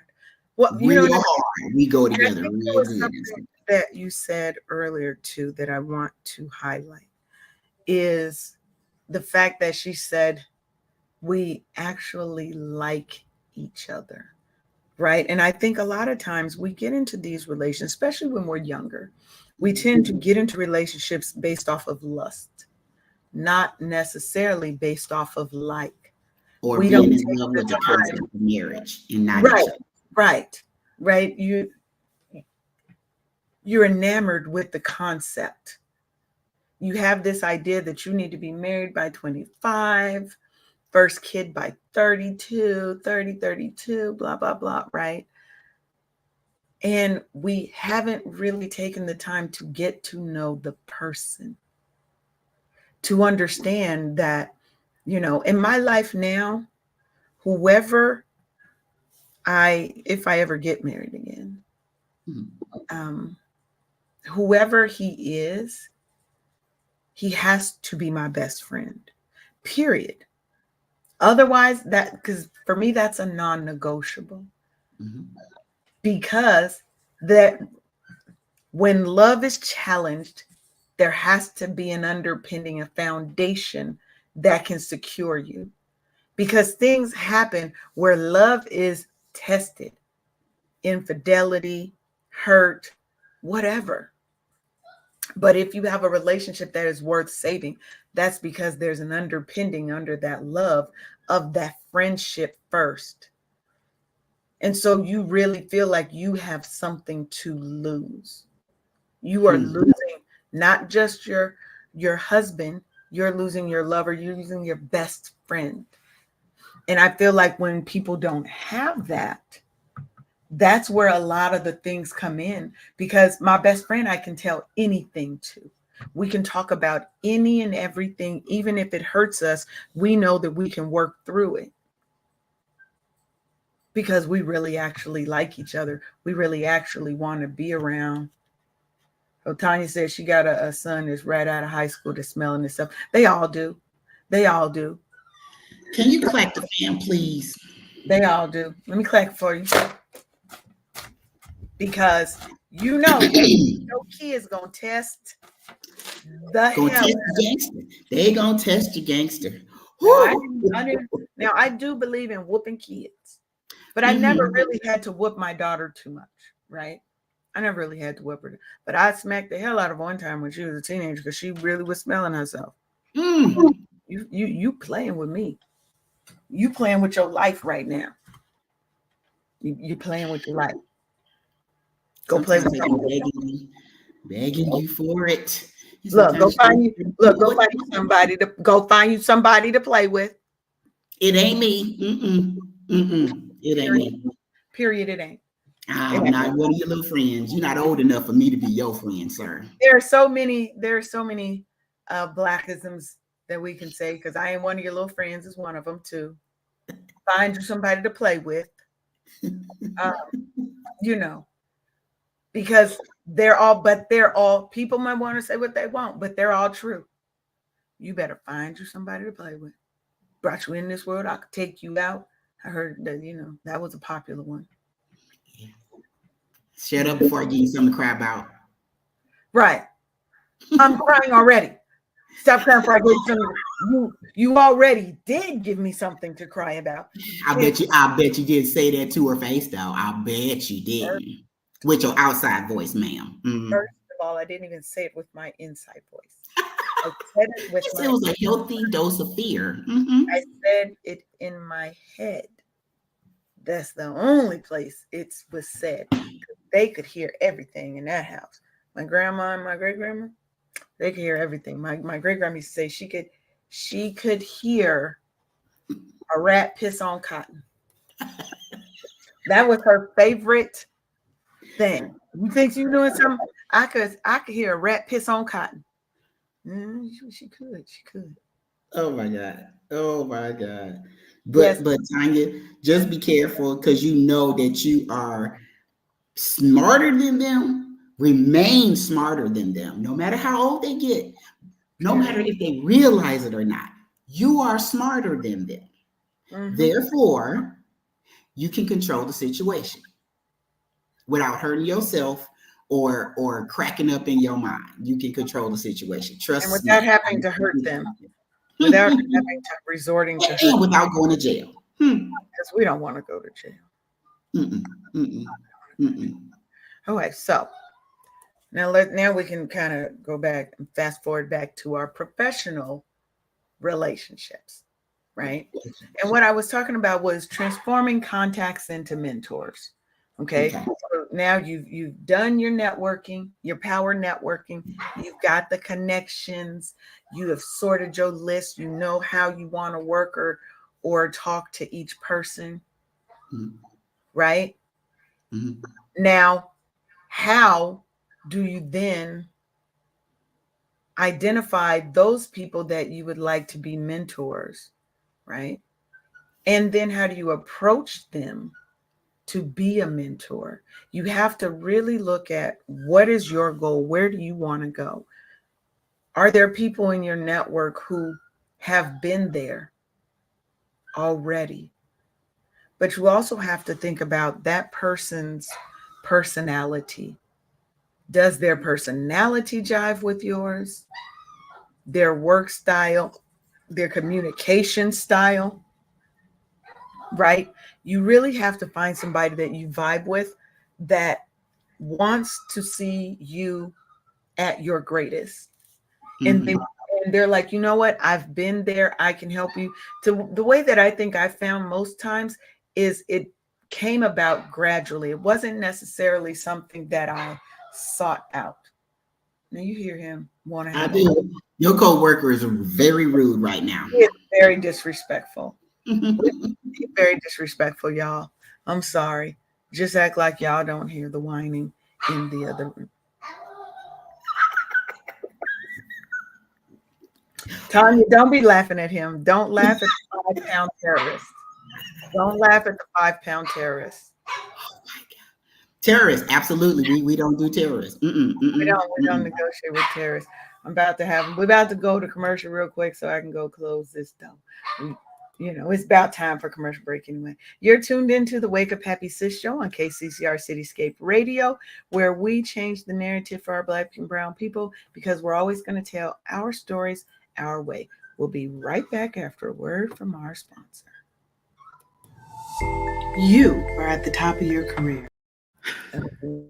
[SPEAKER 1] Well, you know
[SPEAKER 2] real
[SPEAKER 1] what I mean?
[SPEAKER 2] hard. We go
[SPEAKER 1] And I
[SPEAKER 2] together
[SPEAKER 1] think there
[SPEAKER 2] real
[SPEAKER 1] was
[SPEAKER 2] good.
[SPEAKER 1] something that you said earlier too that I want to highlight is the fact that she said we actually like each other, right? And I think a lot of times we get into these relations, especially when we're younger, we tend to get into relationships based off of lust, not necessarily based off of like.
[SPEAKER 2] Or
[SPEAKER 1] We don't
[SPEAKER 2] being in
[SPEAKER 1] take
[SPEAKER 2] love
[SPEAKER 1] the
[SPEAKER 2] with the
[SPEAKER 1] time.
[SPEAKER 2] concept of marriage and not
[SPEAKER 1] Right,
[SPEAKER 2] each other.
[SPEAKER 1] right, right. You're enamored with the concept. You have this idea that you need to be married by 25, first kid by 32, 30, 32, blah, blah, blah, right? And we haven't really taken the time to get to know the person, to understand that, in my life now, whoever if I ever get married again, um, whoever he has to be my best friend, period. Otherwise, because for me, that's a non negotiable.
[SPEAKER 2] Mm-hmm.
[SPEAKER 1] Because that when love is challenged, there has to be an underpinning, a foundation that can secure you. Because things happen where love is tested, infidelity, hurt, whatever. But if you have a relationship that is worth saving, that's because there's an underpinning under that love of that friendship first. And so you really feel like you have something to lose. You are
[SPEAKER 2] Hmm.
[SPEAKER 1] losing not just your husband, you're losing your lover, you're losing your best friend. And I feel like when people don't have that, that's where a lot of the things come in, because my best friend I can tell anything to. We can talk about any and everything, even if it hurts us, we know that we can work through it because we really actually like each other. We really actually want to be around. So Tanya said she got a son that's right out of high school that's smelling this stuff. They all do. They all do.
[SPEAKER 2] Can you clap the fan, please?
[SPEAKER 1] They all do. Let me clap for you. Because your kids gonna test the
[SPEAKER 2] Gonna
[SPEAKER 1] hell.
[SPEAKER 2] test the gangster. They gonna test your gangster.
[SPEAKER 1] Now
[SPEAKER 2] Whoo!
[SPEAKER 1] now I do believe in whooping kids, but I never
[SPEAKER 2] Mm-hmm.
[SPEAKER 1] really had to whoop my daughter too much, right? I never really had to whoop her, but I smacked the hell out of her one time when she was a teenager because she really was smelling herself.
[SPEAKER 2] Mm.
[SPEAKER 1] You playing with me? You playing with your life right now? You playing with your life? Go play
[SPEAKER 2] Sometimes
[SPEAKER 1] with
[SPEAKER 2] they be
[SPEAKER 1] somebody.
[SPEAKER 2] begging you for it. And
[SPEAKER 1] Look,
[SPEAKER 2] sometimes
[SPEAKER 1] go find you somebody to play with.
[SPEAKER 2] it ain't me. Mm-mm. Mm-mm. It ain't
[SPEAKER 1] Period.
[SPEAKER 2] me.
[SPEAKER 1] Period. It ain't. It
[SPEAKER 2] I'm
[SPEAKER 1] ain't.
[SPEAKER 2] not one of your little friends. You're not old enough for me to be your friend, sir.
[SPEAKER 1] There are so many blackisms that we can say, because I ain't one of your little friends is one of them too. Find you somebody to play with. Um, you know, because they're all people might want to say what they want, but they're all true. You better find you somebody to play with. Brought you in this world, I could take you out. I heard that, that was a popular one.
[SPEAKER 2] Yeah. Shut up before I give you something to cry about.
[SPEAKER 1] Right. I'm crying already. Stop crying before I get something. You already did give me something to cry about.
[SPEAKER 2] I bet you did say that to her face though. I bet you didn't. With your outside voice, ma'am. Mm.
[SPEAKER 1] First of all, I didn't even say it with my inside voice. I said it with
[SPEAKER 2] It was a healthy dose of fear. Mm-hmm.
[SPEAKER 1] I said it in my head. That's the only place it was said. They could hear everything in that house. My grandma and my great grandma, they could hear everything. My great grandma used to say she could hear a rat piss on cotton. That was her favorite thing. You think she's doing something? I could hear a rat piss on cotton. She could. She could.
[SPEAKER 2] Oh my God. Oh my God.
[SPEAKER 1] Yes.
[SPEAKER 2] But Tanya, just be careful because you know that you are smarter than them. Remain smarter than them, no matter how old they get, no matter if they realize it or not. You are smarter than them.
[SPEAKER 1] Mm-hmm.
[SPEAKER 2] Therefore, you can control the situation. without hurting yourself or cracking up in your mind. You can control the situation.
[SPEAKER 1] And
[SPEAKER 2] Trust
[SPEAKER 1] without
[SPEAKER 2] me.
[SPEAKER 1] having to hurt them, without having to resorting to hurt,
[SPEAKER 2] And without going to jail.
[SPEAKER 1] because we don't want to go to jail.
[SPEAKER 2] Mm-mm, mm-mm, mm-mm.
[SPEAKER 1] Okay, so now we can kind of go back and fast forward back to our professional relationships, right? And what I was talking about was transforming contacts into mentors. Okay.
[SPEAKER 2] Okay.
[SPEAKER 1] So now you've done your networking, your power networking, you've got the connections, you have sorted your list, you know how you want to work or talk to each person,
[SPEAKER 2] Mm-hmm.
[SPEAKER 1] right?
[SPEAKER 2] Mm-hmm.
[SPEAKER 1] Now, how do you then identify those people that you would like to be mentors, right? And then how do you approach them to be a mentor? You have to really look at what is your goal? Where do you want to go? Are there people in your network who have been there already? But you also have to think about that person's personality. Does their personality jive with yours? Their work style, their communication style, right? You really have to find somebody that you vibe with that wants to see you at your greatest. And
[SPEAKER 2] Mm-hmm.
[SPEAKER 1] they're like, you know what? I've been there. I can help you. To the way that I think I found most times is it came about gradually. It wasn't necessarily something that I sought out. Now you hear him want to
[SPEAKER 2] I
[SPEAKER 1] have
[SPEAKER 2] do. Your co-worker is very rude right now.
[SPEAKER 1] it's very disrespectful. Very disrespectful, y'all. I'm sorry. Just act like y'all don't hear the whining in the other room. Tanya, don't be laughing at him. Don't laugh at the 5 pound terrorist. Don't laugh at the 5 pound terrorist.
[SPEAKER 2] Terrorists, absolutely. We don't do terrorists. Mm-mm, mm-mm,
[SPEAKER 1] We don't
[SPEAKER 2] mm-mm.
[SPEAKER 1] negotiate with terrorists. We're about to go to commercial real quick so I can go close this down. It's about time for commercial break anyway. You're tuned into the Wake Up Happy Sis show on KCCR Cityscape Radio, where we change the narrative for our Black and brown people because we're always going to tell our stories our way. We'll be right back after a word from our sponsor. You are at the top of your career.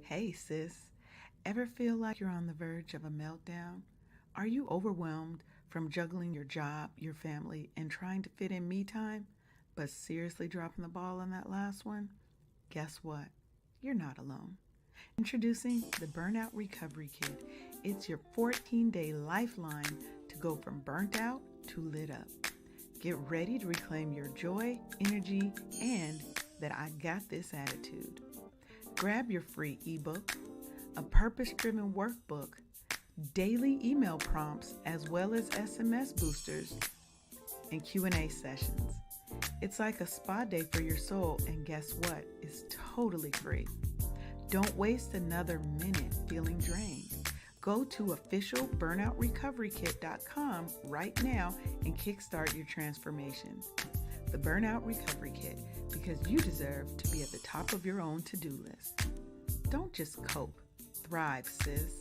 [SPEAKER 1] Hey, sis. Ever feel like you're on the verge of a meltdown? Are you overwhelmed from juggling your job, your family, and trying to fit in me time, but seriously dropping the ball on that last one? Guess what? You're not alone. Introducing the Burnout Recovery Kit. It's your 14-day lifeline to go from burnt out to lit up. Get ready to reclaim your joy, energy, and that I got this attitude. Grab your free ebook, a purpose-driven workbook, daily email prompts, as well as SMS boosters and Q&A sessions. It's like a spa day for your soul, and guess what? It's totally free. Don't waste another minute feeling drained. Go to officialburnoutrecoverykit.com right now and kickstart your transformation. The Burnout Recovery Kit, because you deserve to be at the top of your own to-do list. Don't just cope. Thrive, sis.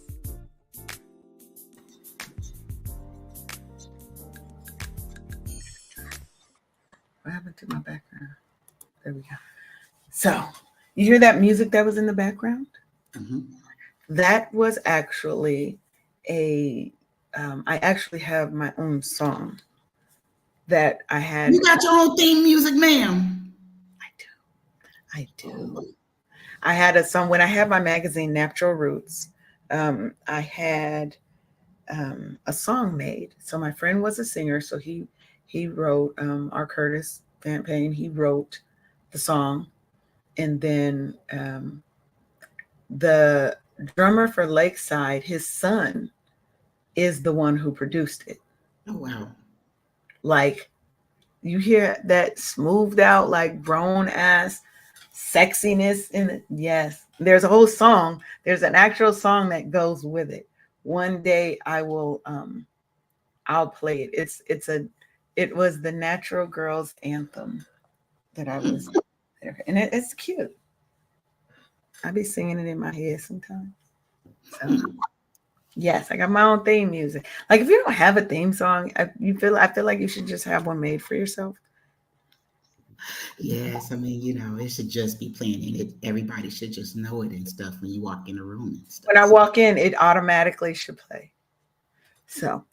[SPEAKER 1] What happened to my background? There we go. So, you hear that music that was in the background?
[SPEAKER 2] Mm-hmm.
[SPEAKER 1] That was actually I actually have my own song that I had.
[SPEAKER 2] You got your own theme music, ma'am.
[SPEAKER 1] I do. I had a song when I had my magazine, Natural Roots. I had a song made. So my friend was a singer, so he wrote our Curtis Van Payne. He wrote the song, and then the drummer for Lakeside, his son, is the one who produced it.
[SPEAKER 2] Oh wow!
[SPEAKER 1] Like you hear that smoothed out, like grown ass sexiness in it. Yes, there's a whole song. There's an actual song that goes with it. One day I will I'll play it. It was the Natural Girls Anthem that I was there, and it's cute. I be singing it in my head sometimes. So yes, I got my own theme music. Like if you don't have a theme song, I feel like you should just have one made for yourself.
[SPEAKER 2] Yes, I mean, it should just be playing, and everybody should just know it and stuff when you walk in the room and stuff.
[SPEAKER 1] When I
[SPEAKER 2] So,
[SPEAKER 1] walk in, it automatically should play. So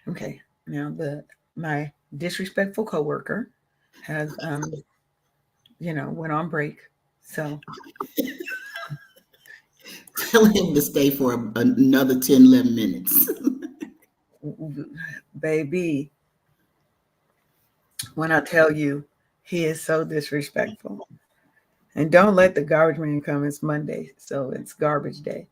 [SPEAKER 1] okay, now the my disrespectful coworker has went on break. So
[SPEAKER 2] tell him to stay for another 10, 11 minutes.
[SPEAKER 1] baby, when I tell you he is so disrespectful. And don't let the garbage man come. It's Monday, so it's garbage day.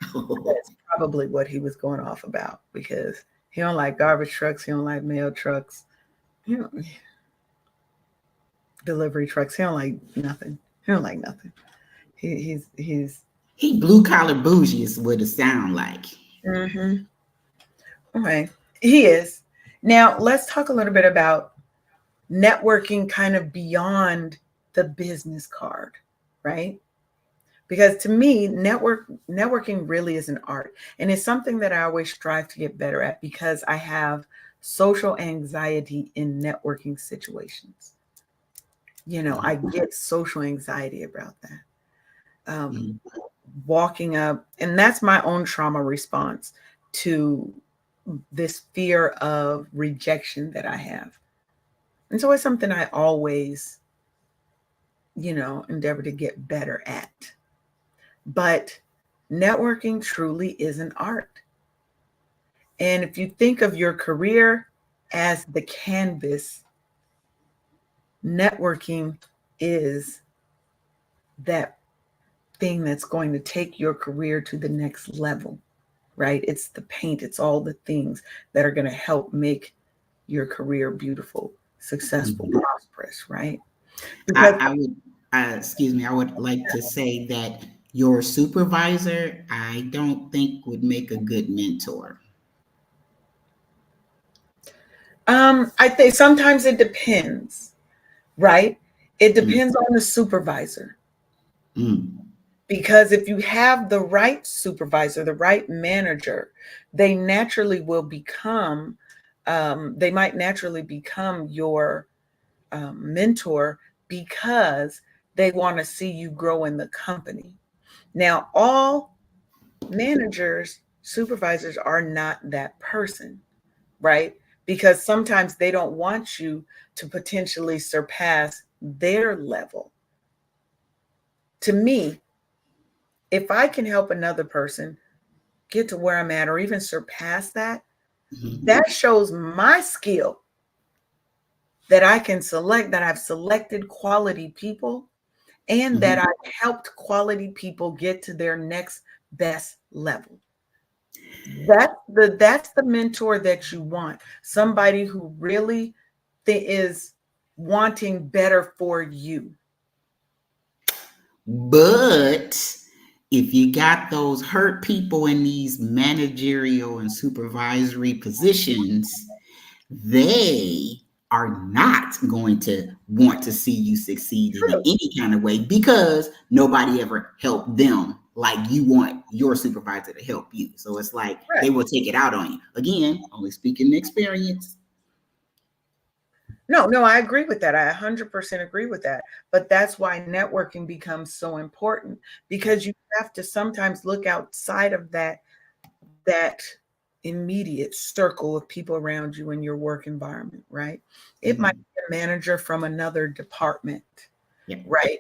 [SPEAKER 1] That's probably what he was going off about because he don't like garbage trucks. He don't like mail trucks. You know, delivery trucks. He don't like nothing. He don't like nothing. He's.
[SPEAKER 2] He blue collar bougie is what it sound like.
[SPEAKER 1] Mm-hmm. Okay, he is. Now let's talk a little bit about networking, kind of beyond the business card, right? Because to me, networking really is an art, and it's something that I always strive to get better at because I have social anxiety in networking situations. I get social anxiety about that.
[SPEAKER 2] Mhm.
[SPEAKER 1] Walking up, and that's my own trauma response to this fear of rejection that I have. And so it's something I always, endeavor to get better at. But networking truly is an art. And if you think of your career as the canvas, networking is that thing that's going to take your career to the next level, right? It's the paint, it's all the things that are going to help make your career beautiful, successful,
[SPEAKER 2] Mhm.
[SPEAKER 1] prosperous, right? Because
[SPEAKER 2] I would, excuse me, I would like to say that your supervisor, I don't think would make a good mentor.
[SPEAKER 1] I think sometimes it depends, right? It
[SPEAKER 2] Mm,
[SPEAKER 1] depends on the supervisor.
[SPEAKER 2] mm,
[SPEAKER 1] Because if you have the right supervisor, the right manager, they naturally will become, they might naturally become your mentor because they want to see you grow in the company. Now, all managers, supervisors are not that person, right? Because sometimes they don't want you to potentially surpass their level. To me, if I can help another person get to where I'm at or even surpass that,
[SPEAKER 2] mhm,
[SPEAKER 1] that shows my skill that I can select, that I've selected quality people and that
[SPEAKER 2] mhm.
[SPEAKER 1] I've helped quality people get to their next best level. That's the mentor that you want. Somebody who really is wanting better for you.
[SPEAKER 2] But if you got those hurt people in these managerial and supervisory positions, they are not going to want to see you succeed in
[SPEAKER 1] True.
[SPEAKER 2] any kind of way because nobody ever helped them like you want your supervisor to help you. So it's like
[SPEAKER 1] Right.
[SPEAKER 2] they will take it out on you. Again, only speaking experience.
[SPEAKER 1] No, I agree with that. I 100% agree with that. But that's why networking becomes so important because you have to sometimes look outside of that immediate circle of people around you in your work environment, right? It might
[SPEAKER 2] Mhm.
[SPEAKER 1] be a manager from another department,
[SPEAKER 2] Yep.
[SPEAKER 1] right?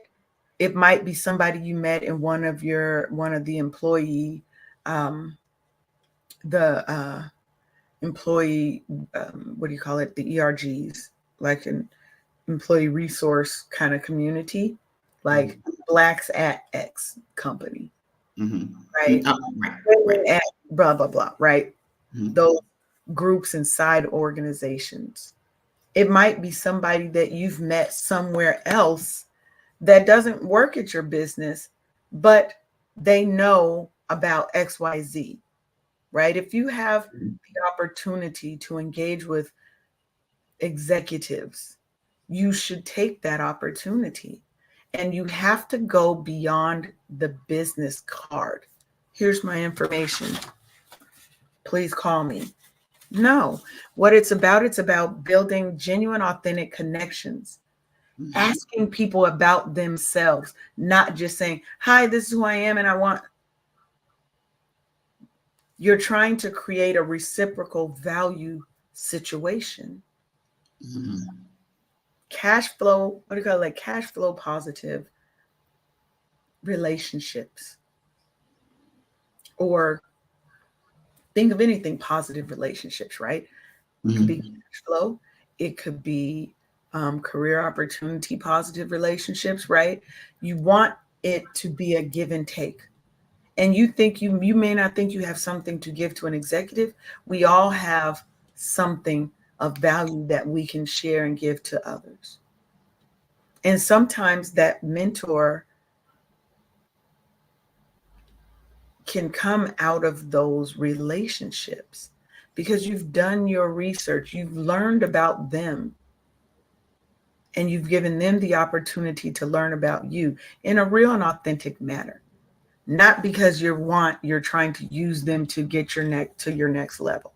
[SPEAKER 1] It might be somebody you met in one of the um the employee what do you call it? The ERGs, like an employee resource kind of community, like
[SPEAKER 2] Mhm.
[SPEAKER 1] Blacks at X company,
[SPEAKER 2] Mhm.
[SPEAKER 1] right?
[SPEAKER 2] Oh, right. Right.
[SPEAKER 1] Women at blah blah blah, right?
[SPEAKER 2] Mhm.
[SPEAKER 1] Those groups inside organizations. It might be somebody that you've met somewhere else that doesn't work at your business, but they know about XYZ, right? If you have the opportunity to engage with executives, you should take that opportunity. And you have to go beyond the business card. Here's my information. Please call me. No, what it's about building genuine, authentic connections,
[SPEAKER 2] Mhm.
[SPEAKER 1] asking people about themselves, not just saying, hi, this is who I am and I want. You're trying to create a reciprocal value situation.
[SPEAKER 2] Mhm.
[SPEAKER 1] Cash flow, what do you call it? Like cash flow positive relationships, or think of anything positive relationships, right? It could be
[SPEAKER 2] Mhm.
[SPEAKER 1] cash flow, it could be career opportunity positive relationships, right? You want it to be a give and take. And you may not think you have something to give to an executive. We all have something of value that we can share and give to others. And sometimes that mentor can come out of those relationships because you've done your research, you've learned about them, and you've given them the opportunity to learn about you in a real and authentic manner. Not because you're trying to use them to get your next level.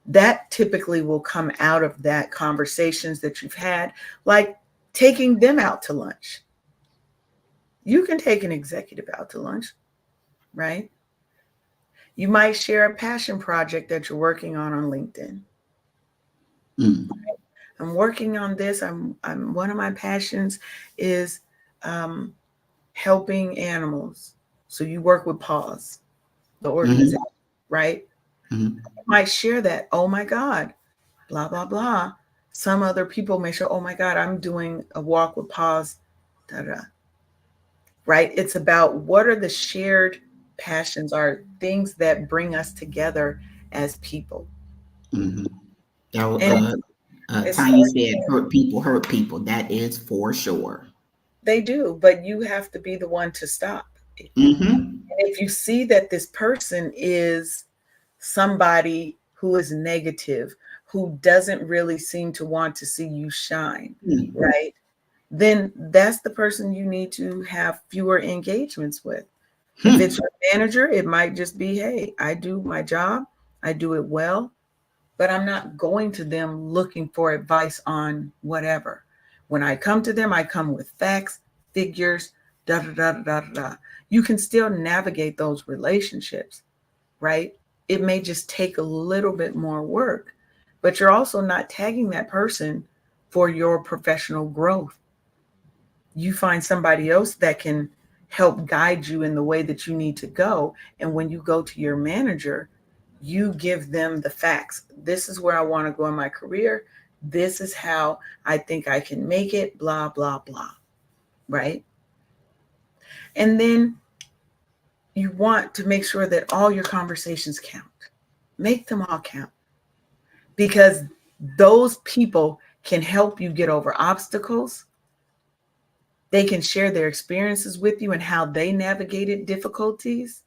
[SPEAKER 1] That typically will come out of that conversations that you've had, like taking them out to lunch. You can take an executive out to lunch, right? You might share a passion project that you're working on LinkedIn.
[SPEAKER 2] Mhm.
[SPEAKER 1] I'm working on this. I'm one of my passions is um, helping animals. So you work with Paws, the organization,
[SPEAKER 2] Mhm.
[SPEAKER 1] right?
[SPEAKER 2] Mhm.
[SPEAKER 1] You might share that. Oh my God, blah blah blah. Some other people may show, oh my God, I'm doing a walk with Paws, da da. Right? It's about what are the shared passions, are things that bring us together as people.
[SPEAKER 2] Mhm. Now,
[SPEAKER 1] And it
[SPEAKER 2] Tanya
[SPEAKER 1] starts
[SPEAKER 2] said,
[SPEAKER 1] there.
[SPEAKER 2] "Hurt people hurt people." That is for sure.
[SPEAKER 1] They do, but you have to be the one to stop.
[SPEAKER 2] Mm-hmm.
[SPEAKER 1] And if you see that this person is somebody who is negative, who doesn't really seem to want to see you shine, right? Then that's the person you need to have fewer engagements with. If it's
[SPEAKER 2] Hmm.
[SPEAKER 1] your manager, it might just be, hey, I do my job, I do it well, but I'm not going to them looking for advice on whatever. When I come to them, I come with facts, figures, da da da da da da. You can still navigate those relationships, right? It may just take a little bit more work, but you're also not tagging that person for your professional growth. You find somebody else that can help guide you in the way that you need to go. And when you go to your manager, you give them the facts. This is where I want to go in my career. This is how I think I can make it, blah, blah, blah. Right. And then you want to make sure that all your conversations count. Make them all count because those people can help you get over obstacles. They can share their experiences with you and how they navigated difficulties.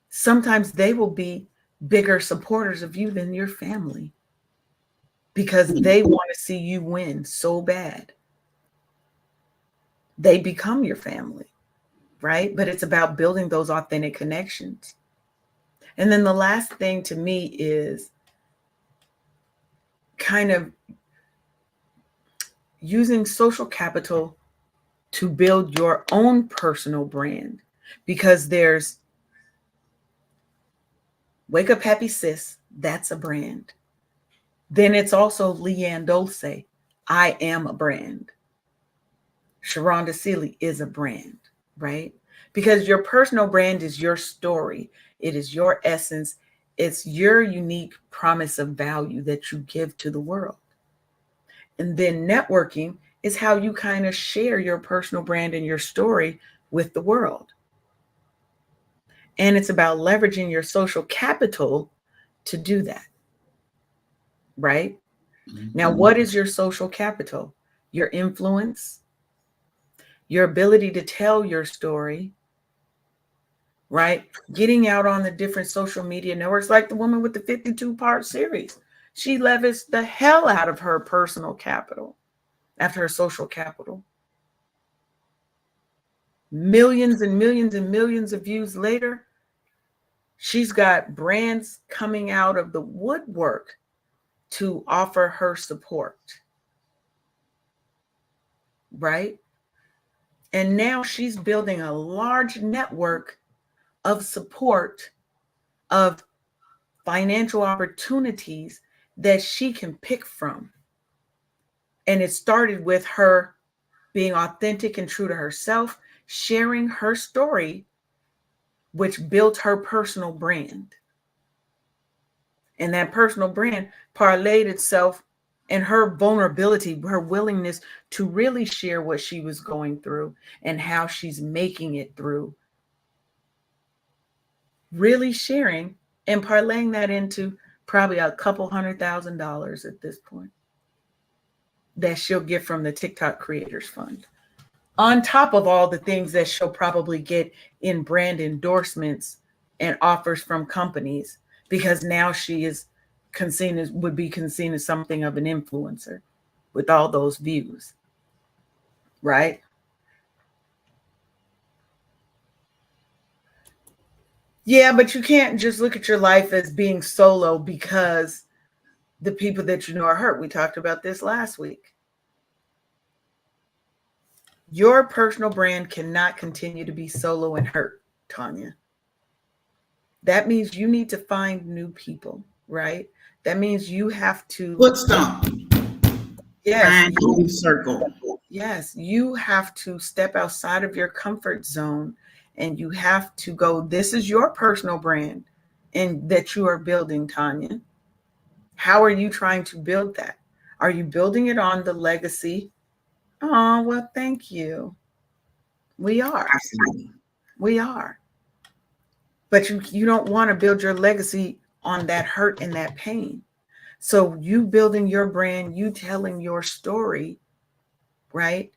[SPEAKER 1] Sometimes they will be bigger supporters of you than your family because they want to see you win so bad. They become your family, right? But it's about building those authentic connections. And then the last thing to me is kind of using social capital to build your own personal brand because there's Wake Up Happy Sis, that's a brand. Then it's also Leanne Dulce, I am a brand. Sharonda Seeley is a brand, right? Because your personal brand is your story, it is your essence, it's your unique promise of value that you give to the world. And then networking is how you kind of share your personal brand and your story with the world. And it's about leveraging your social capital to do that, right? Now,
[SPEAKER 2] Mm-hmm.
[SPEAKER 1] what is your social capital? Your influence, your ability to tell your story, right? Getting out on the different social media networks, like the woman with the 52-part series. She leveraged the hell out of her personal capital after her social capital. millions and millions and millions of views later, she's got brands coming out of the woodwork to offer her support, right? And now she's building a large network of support, of financial opportunities that she can pick from. And it started with her being authentic and true to herself, sharing her story, which built her personal brand. And that personal brand parlayed itself in her vulnerability, her willingness to really share what she was going through and how she's making it through. Really sharing and parlaying that into probably a couple $100,000 at this point that she'll get from the TikTok Creators Fund. On top of all the things that she'll probably get in brand endorsements and offers from companies, because now she is would be seen as something of an influencer with all those views, right? Yeah, but you can't just look at your life as being solo because the people that you know are hurt. We talked about this last week. Your personal brand cannot continue to be solo and hurt, Tanya. That means you need to find new people, right? That means you have to,
[SPEAKER 2] Foot stomp.
[SPEAKER 1] yes,
[SPEAKER 2] Find your own circle.
[SPEAKER 1] yes, you have to step outside of your comfort zone and you have to go, this is your personal brand and that you are building, Tanya. How are you trying to build that? Are you building it on the legacy? Oh, well, thank you. We are.
[SPEAKER 2] Absolutely.
[SPEAKER 1] We are. But you don't want to build your legacy on that hurt and that pain. So you building your brand, you telling your story, right?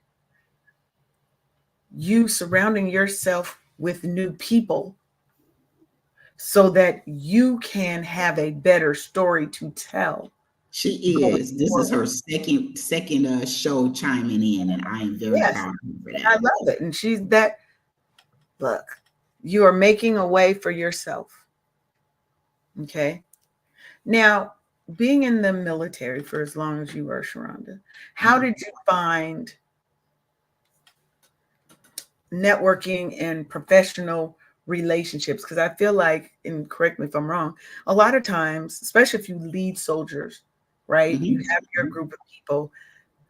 [SPEAKER 1] You surrounding yourself with new people so that you can have a better story to tell.
[SPEAKER 2] She is. This is her second show chiming in, and I am very
[SPEAKER 1] Yes,
[SPEAKER 2] proud of her for
[SPEAKER 1] I
[SPEAKER 2] that.
[SPEAKER 1] love it. And she's that, look, you are making a way for yourself. Okay. Now, being in the military for as long as you were, Sharonda, how did you find networking and professional relationships? Because I feel like, and correct me if I'm wrong, a lot of times, especially if you lead soldiers, right? You have your
[SPEAKER 2] Mm-hmm.
[SPEAKER 1] group of people,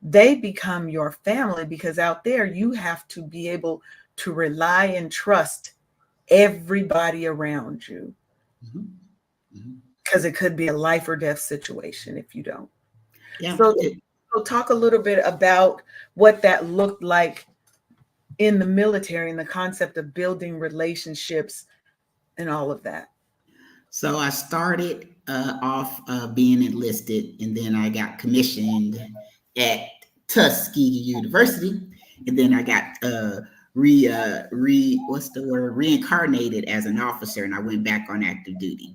[SPEAKER 1] they become your family because out there you have to be able to rely and trust everybody around you
[SPEAKER 2] Mm-hmm. Mm-hmm.
[SPEAKER 1] because it could be a life or death situation if you don't.
[SPEAKER 2] Yeah.
[SPEAKER 1] So, so talk a little bit about what that looked like in the military and the concept of building relationships and all of that.
[SPEAKER 2] So I started off being enlisted, and then I got commissioned at Tuskegee University, and then I got what's the word, reincarnated as an officer, and I went back on active duty.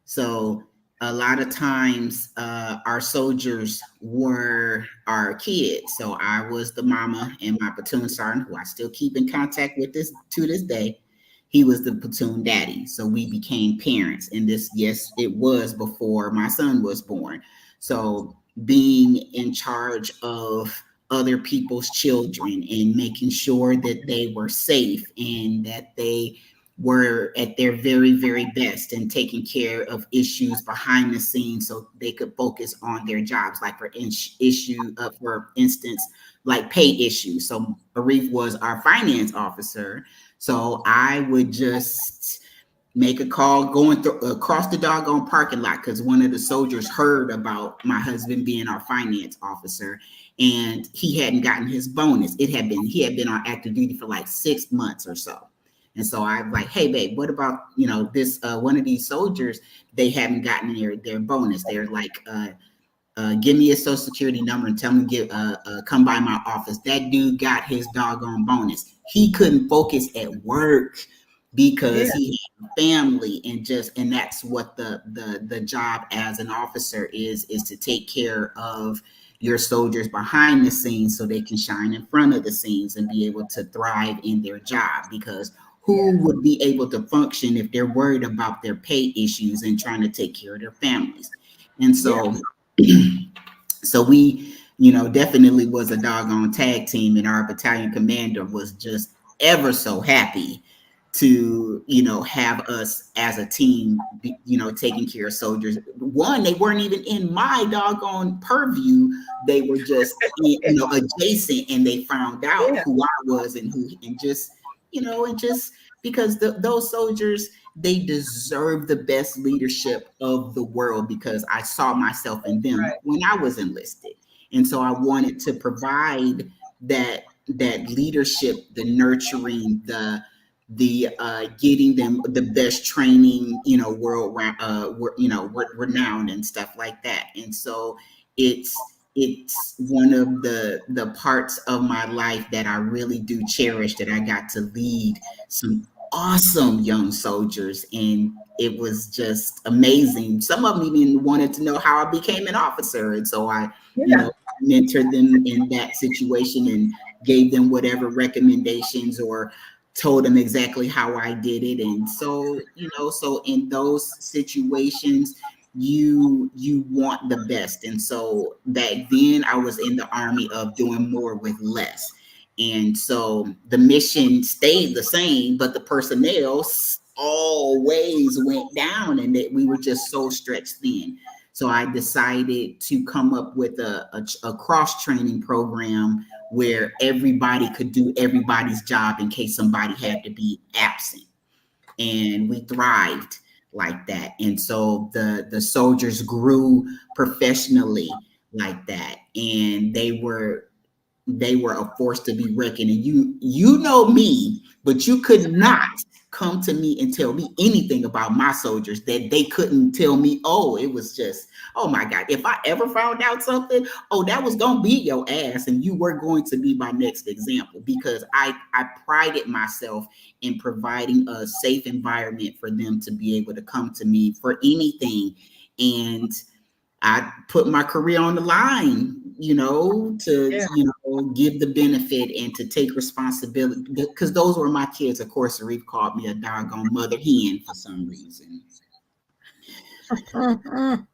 [SPEAKER 2] So a lot of times our soldiers were our kids. So I was the mama, and my platoon sergeant, who I still keep in contact with this to this day, he was the platoon daddy. So we became parents. And this, yes, it was before my son was born. So being in charge of other people's children and making sure that they were safe and that they were at their very, very best and taking care of issues behind the scenes so they could focus on their jobs, like for instance, like pay issues. So Arif was our finance officer. So I would just make a call going through across the doggone parking lot because one of the soldiers heard about my husband being our finance officer and he hadn't gotten his bonus. He had been on active duty for like 6 months or so. And so I'm like, hey, babe, what about, this one of these soldiers, they haven't gotten their bonus. They're like, give me a social security number and tell me come by my office. That dude got his doggone bonus. He couldn't focus at work
[SPEAKER 1] Yeah.
[SPEAKER 2] because he had a family and that's what the job as an officer is to take care of your soldiers behind the scenes so they can shine in front of the scenes and be able to thrive in their job. Because who
[SPEAKER 1] Yeah.
[SPEAKER 2] would be able to function if they're worried about their pay issues and trying to take care of their families? And
[SPEAKER 1] Yeah.
[SPEAKER 2] so, so we, definitely was a doggone tag team, and our battalion commander was just ever so happy to, have us as a team, taking care of soldiers. One, they weren't even in my doggone purview. They were just, adjacent, and they found out
[SPEAKER 1] Yeah.
[SPEAKER 2] who I was and just, and just because those soldiers, they deserve the best leadership of the world, because I saw myself in them
[SPEAKER 1] Right.
[SPEAKER 2] when I was enlisted. And so I wanted to provide that leadership, the nurturing, the getting them the best training, world renowned and stuff like that. And so it's one of the parts of my life that I really do cherish, that I got to lead some awesome young soldiers, and it was just amazing. Some of them even wanted to know how I became an officer, and so I,
[SPEAKER 1] Yeah.
[SPEAKER 2] mentored them in that situation and gave them whatever recommendations, or told them exactly how I did it. And so, so in those situations, you want the best. And so back then I was in the army of doing more with less. And so the mission stayed the same, but the personnel always went down, and that we were just so stretched thin. So I decided to come up with a cross training program where everybody could do everybody's job in case somebody had to be absent. And we thrived like that. And so the soldiers grew professionally like that. And they were a force to be reckoned. And you know me, but you could not come to me and tell me anything about my soldiers that they couldn't tell me. Oh, it was just, oh my God. If I ever found out something, oh, that was gonna be your ass, and you were going to be my next example, because I prided myself in providing a safe environment for them to be able to come to me for anything. And I put my career on the line, to,
[SPEAKER 1] Yeah.
[SPEAKER 2] give the benefit and to take responsibility, because those were my kids. Of course, Arif called me a doggone mother hen for some reason.
[SPEAKER 1] Mhm.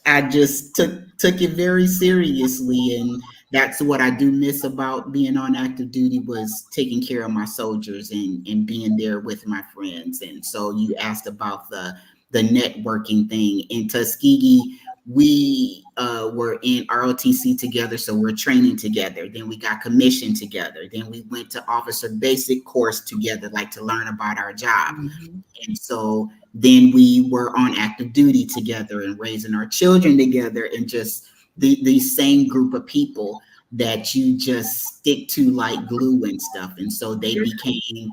[SPEAKER 2] I just took it very seriously, and that's what I do miss about being on active duty, was taking care of my soldiers and being there with my friends. And so you asked about the networking thing in Tuskegee. We were in ROTC together, so we're training together. Then we got commissioned together. Then we went to officer basic course together, like to learn about our job.
[SPEAKER 1] Mhm.
[SPEAKER 2] And so then we were on active duty together and raising our children together, and just the same group of people that you just stick to like glue and stuff. And so they
[SPEAKER 1] Yeah.
[SPEAKER 2] became,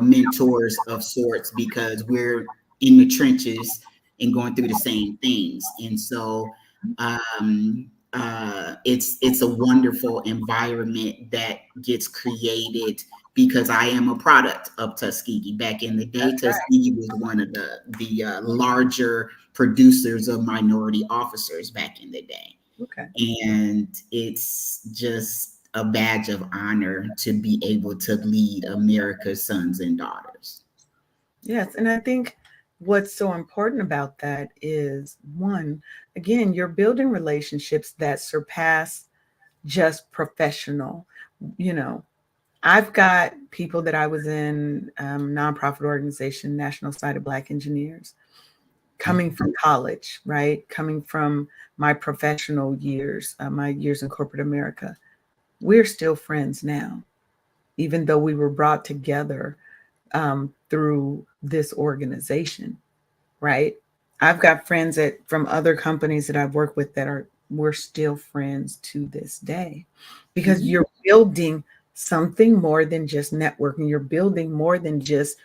[SPEAKER 2] mentors of sorts, because we're in the trenches and going through the same things. And so it's a wonderful environment that gets created, because I am a product of Tuskegee. Back in the day,
[SPEAKER 1] That's right.
[SPEAKER 2] Tuskegee was one of the larger producers of minority officers back in the day.
[SPEAKER 1] Okay.
[SPEAKER 2] And it's just a badge of honor to be able to lead America's sons and daughters.
[SPEAKER 1] Yes. And I think what's so important about that is, one, again, you're building relationships that surpass just professional. You know, I've got people that I was in nonprofit organization, National Society of Black Engineers, coming from college, right? Coming from my professional years, my years in corporate America. We're still friends now, even though we were brought together through this organization, right? I've got friends from other companies that I've worked with that are we're still friends to this day, because
[SPEAKER 2] Mhm.
[SPEAKER 1] you're building something more than just networking. You're building more than just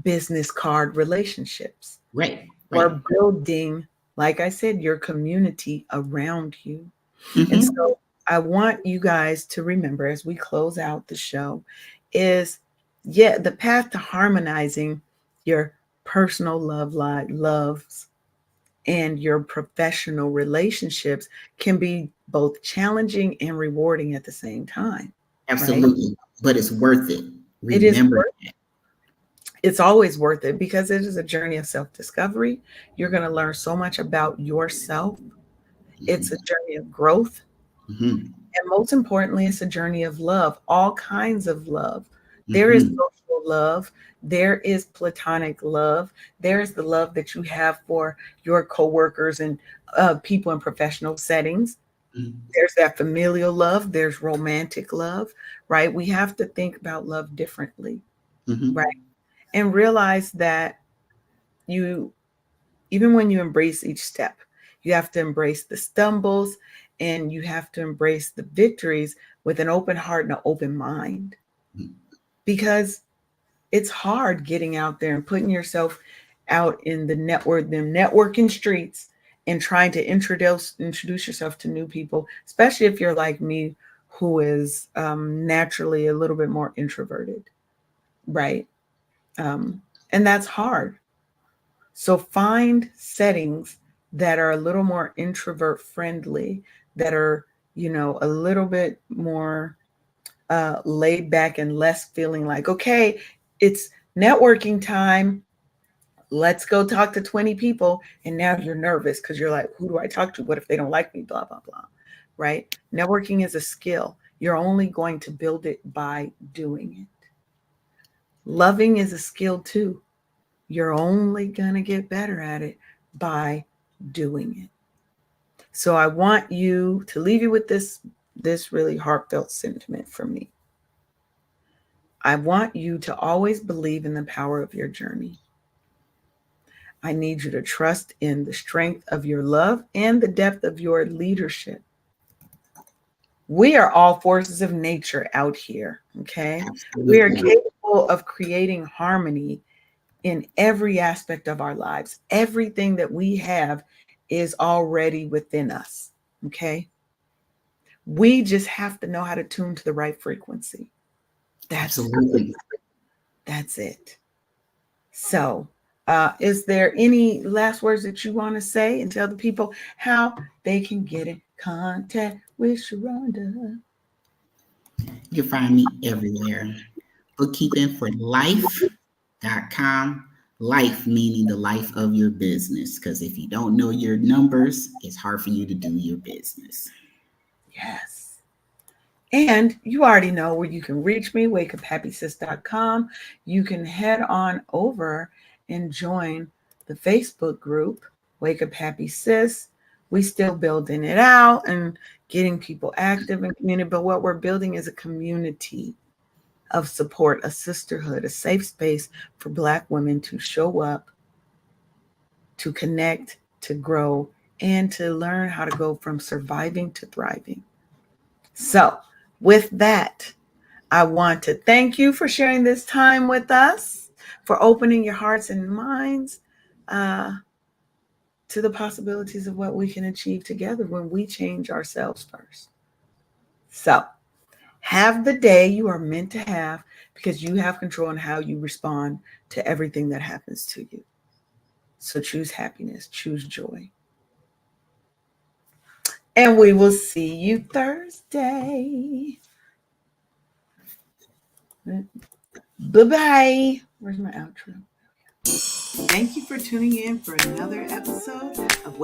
[SPEAKER 1] business card relationships.
[SPEAKER 2] Right, right.
[SPEAKER 1] Or building, like I said, your community around you. And
[SPEAKER 2] Hmm.
[SPEAKER 1] so I want you guys to remember, as we close out the show, is, yeah, the path to harmonizing your personal loves and your professional relationships can be both challenging and rewarding at the same time, right?
[SPEAKER 2] Absolutely. But it's worth it.
[SPEAKER 1] It is
[SPEAKER 2] Remember
[SPEAKER 1] worth
[SPEAKER 2] that.
[SPEAKER 1] it's always worth it because it is a journey of self-discovery. You're going to learn so much about yourself. It's a
[SPEAKER 2] Mhm.
[SPEAKER 1] journey of growth.
[SPEAKER 2] Mhm.
[SPEAKER 1] And most importantly, it's a journey of love, all kinds of love. There is
[SPEAKER 2] Mhm.
[SPEAKER 1] social love, there is platonic love, there is the love that you have for your coworkers and people in professional settings.
[SPEAKER 2] Mhm.
[SPEAKER 1] There's that familial love, there's romantic love, right? We have to think about love differently, right?
[SPEAKER 2] Mhm.
[SPEAKER 1] And realize that you, even when you embrace each step, you have to embrace the stumbles and you have to embrace the victories with an open heart and an open mind,
[SPEAKER 2] Mhm.
[SPEAKER 1] because it's hard getting out there and putting yourself out in the networking streets and trying to introduce yourself to new people, especially if you're like me, who is naturally a little bit more introverted, right? um, and that's hard. So find settings that are a little more introvert friendly, that are, a little bit more laid back and less feeling like, okay, it's networking time. Let's go talk to 20 people. And now you're nervous because you're like, who do I talk to? What if they don't like me? Blah, blah, blah. Right? Networking is a skill. You're only going to build it by doing it. Loving is a skill too. You're only going to get better at it by doing it. So I want you to leave you with this really heartfelt sentiment from me. I want you to always believe in the power of your journey. I need you to trust in the strength of your love and the depth of your leadership. We are all forces of nature out here, okay? We are
[SPEAKER 2] Absolutely.
[SPEAKER 1] capable of creating harmony in every aspect of our lives. Everything that we have is already within us, okay? We just have to know how to tune to the right frequency. That's
[SPEAKER 2] Absolutely.
[SPEAKER 1] that's it. So, is there any last words that you want to say and tell the people how they can get in contact with Sharonda?
[SPEAKER 2] You can find me everywhere. Bookkeepingforlife.com. Life meaning the life of your business. Because if you don't know your numbers, it's hard for you to do your business.
[SPEAKER 1] Yes. And you already know where you can reach me, wakeuphappysis.com. You can head on over and join the Facebook group, Wake Up Happy Sis. We still building it out and getting people active in community, but what we're building is a community of support, a sisterhood, a safe space for Black women to show up, to connect, to grow, and to learn how to go from surviving to thriving. So, with that, I want to thank you for sharing this time with us, for opening your hearts and minds uh, to the possibilities of what we can achieve together when we change ourselves first. So, have the day you are meant to have because you have control on how you respond to everything that happens to you. So, choose happiness, choose joy. And we will see you Thursday. Bye bye. Where's my outro? Thank you for tuning in for another episode of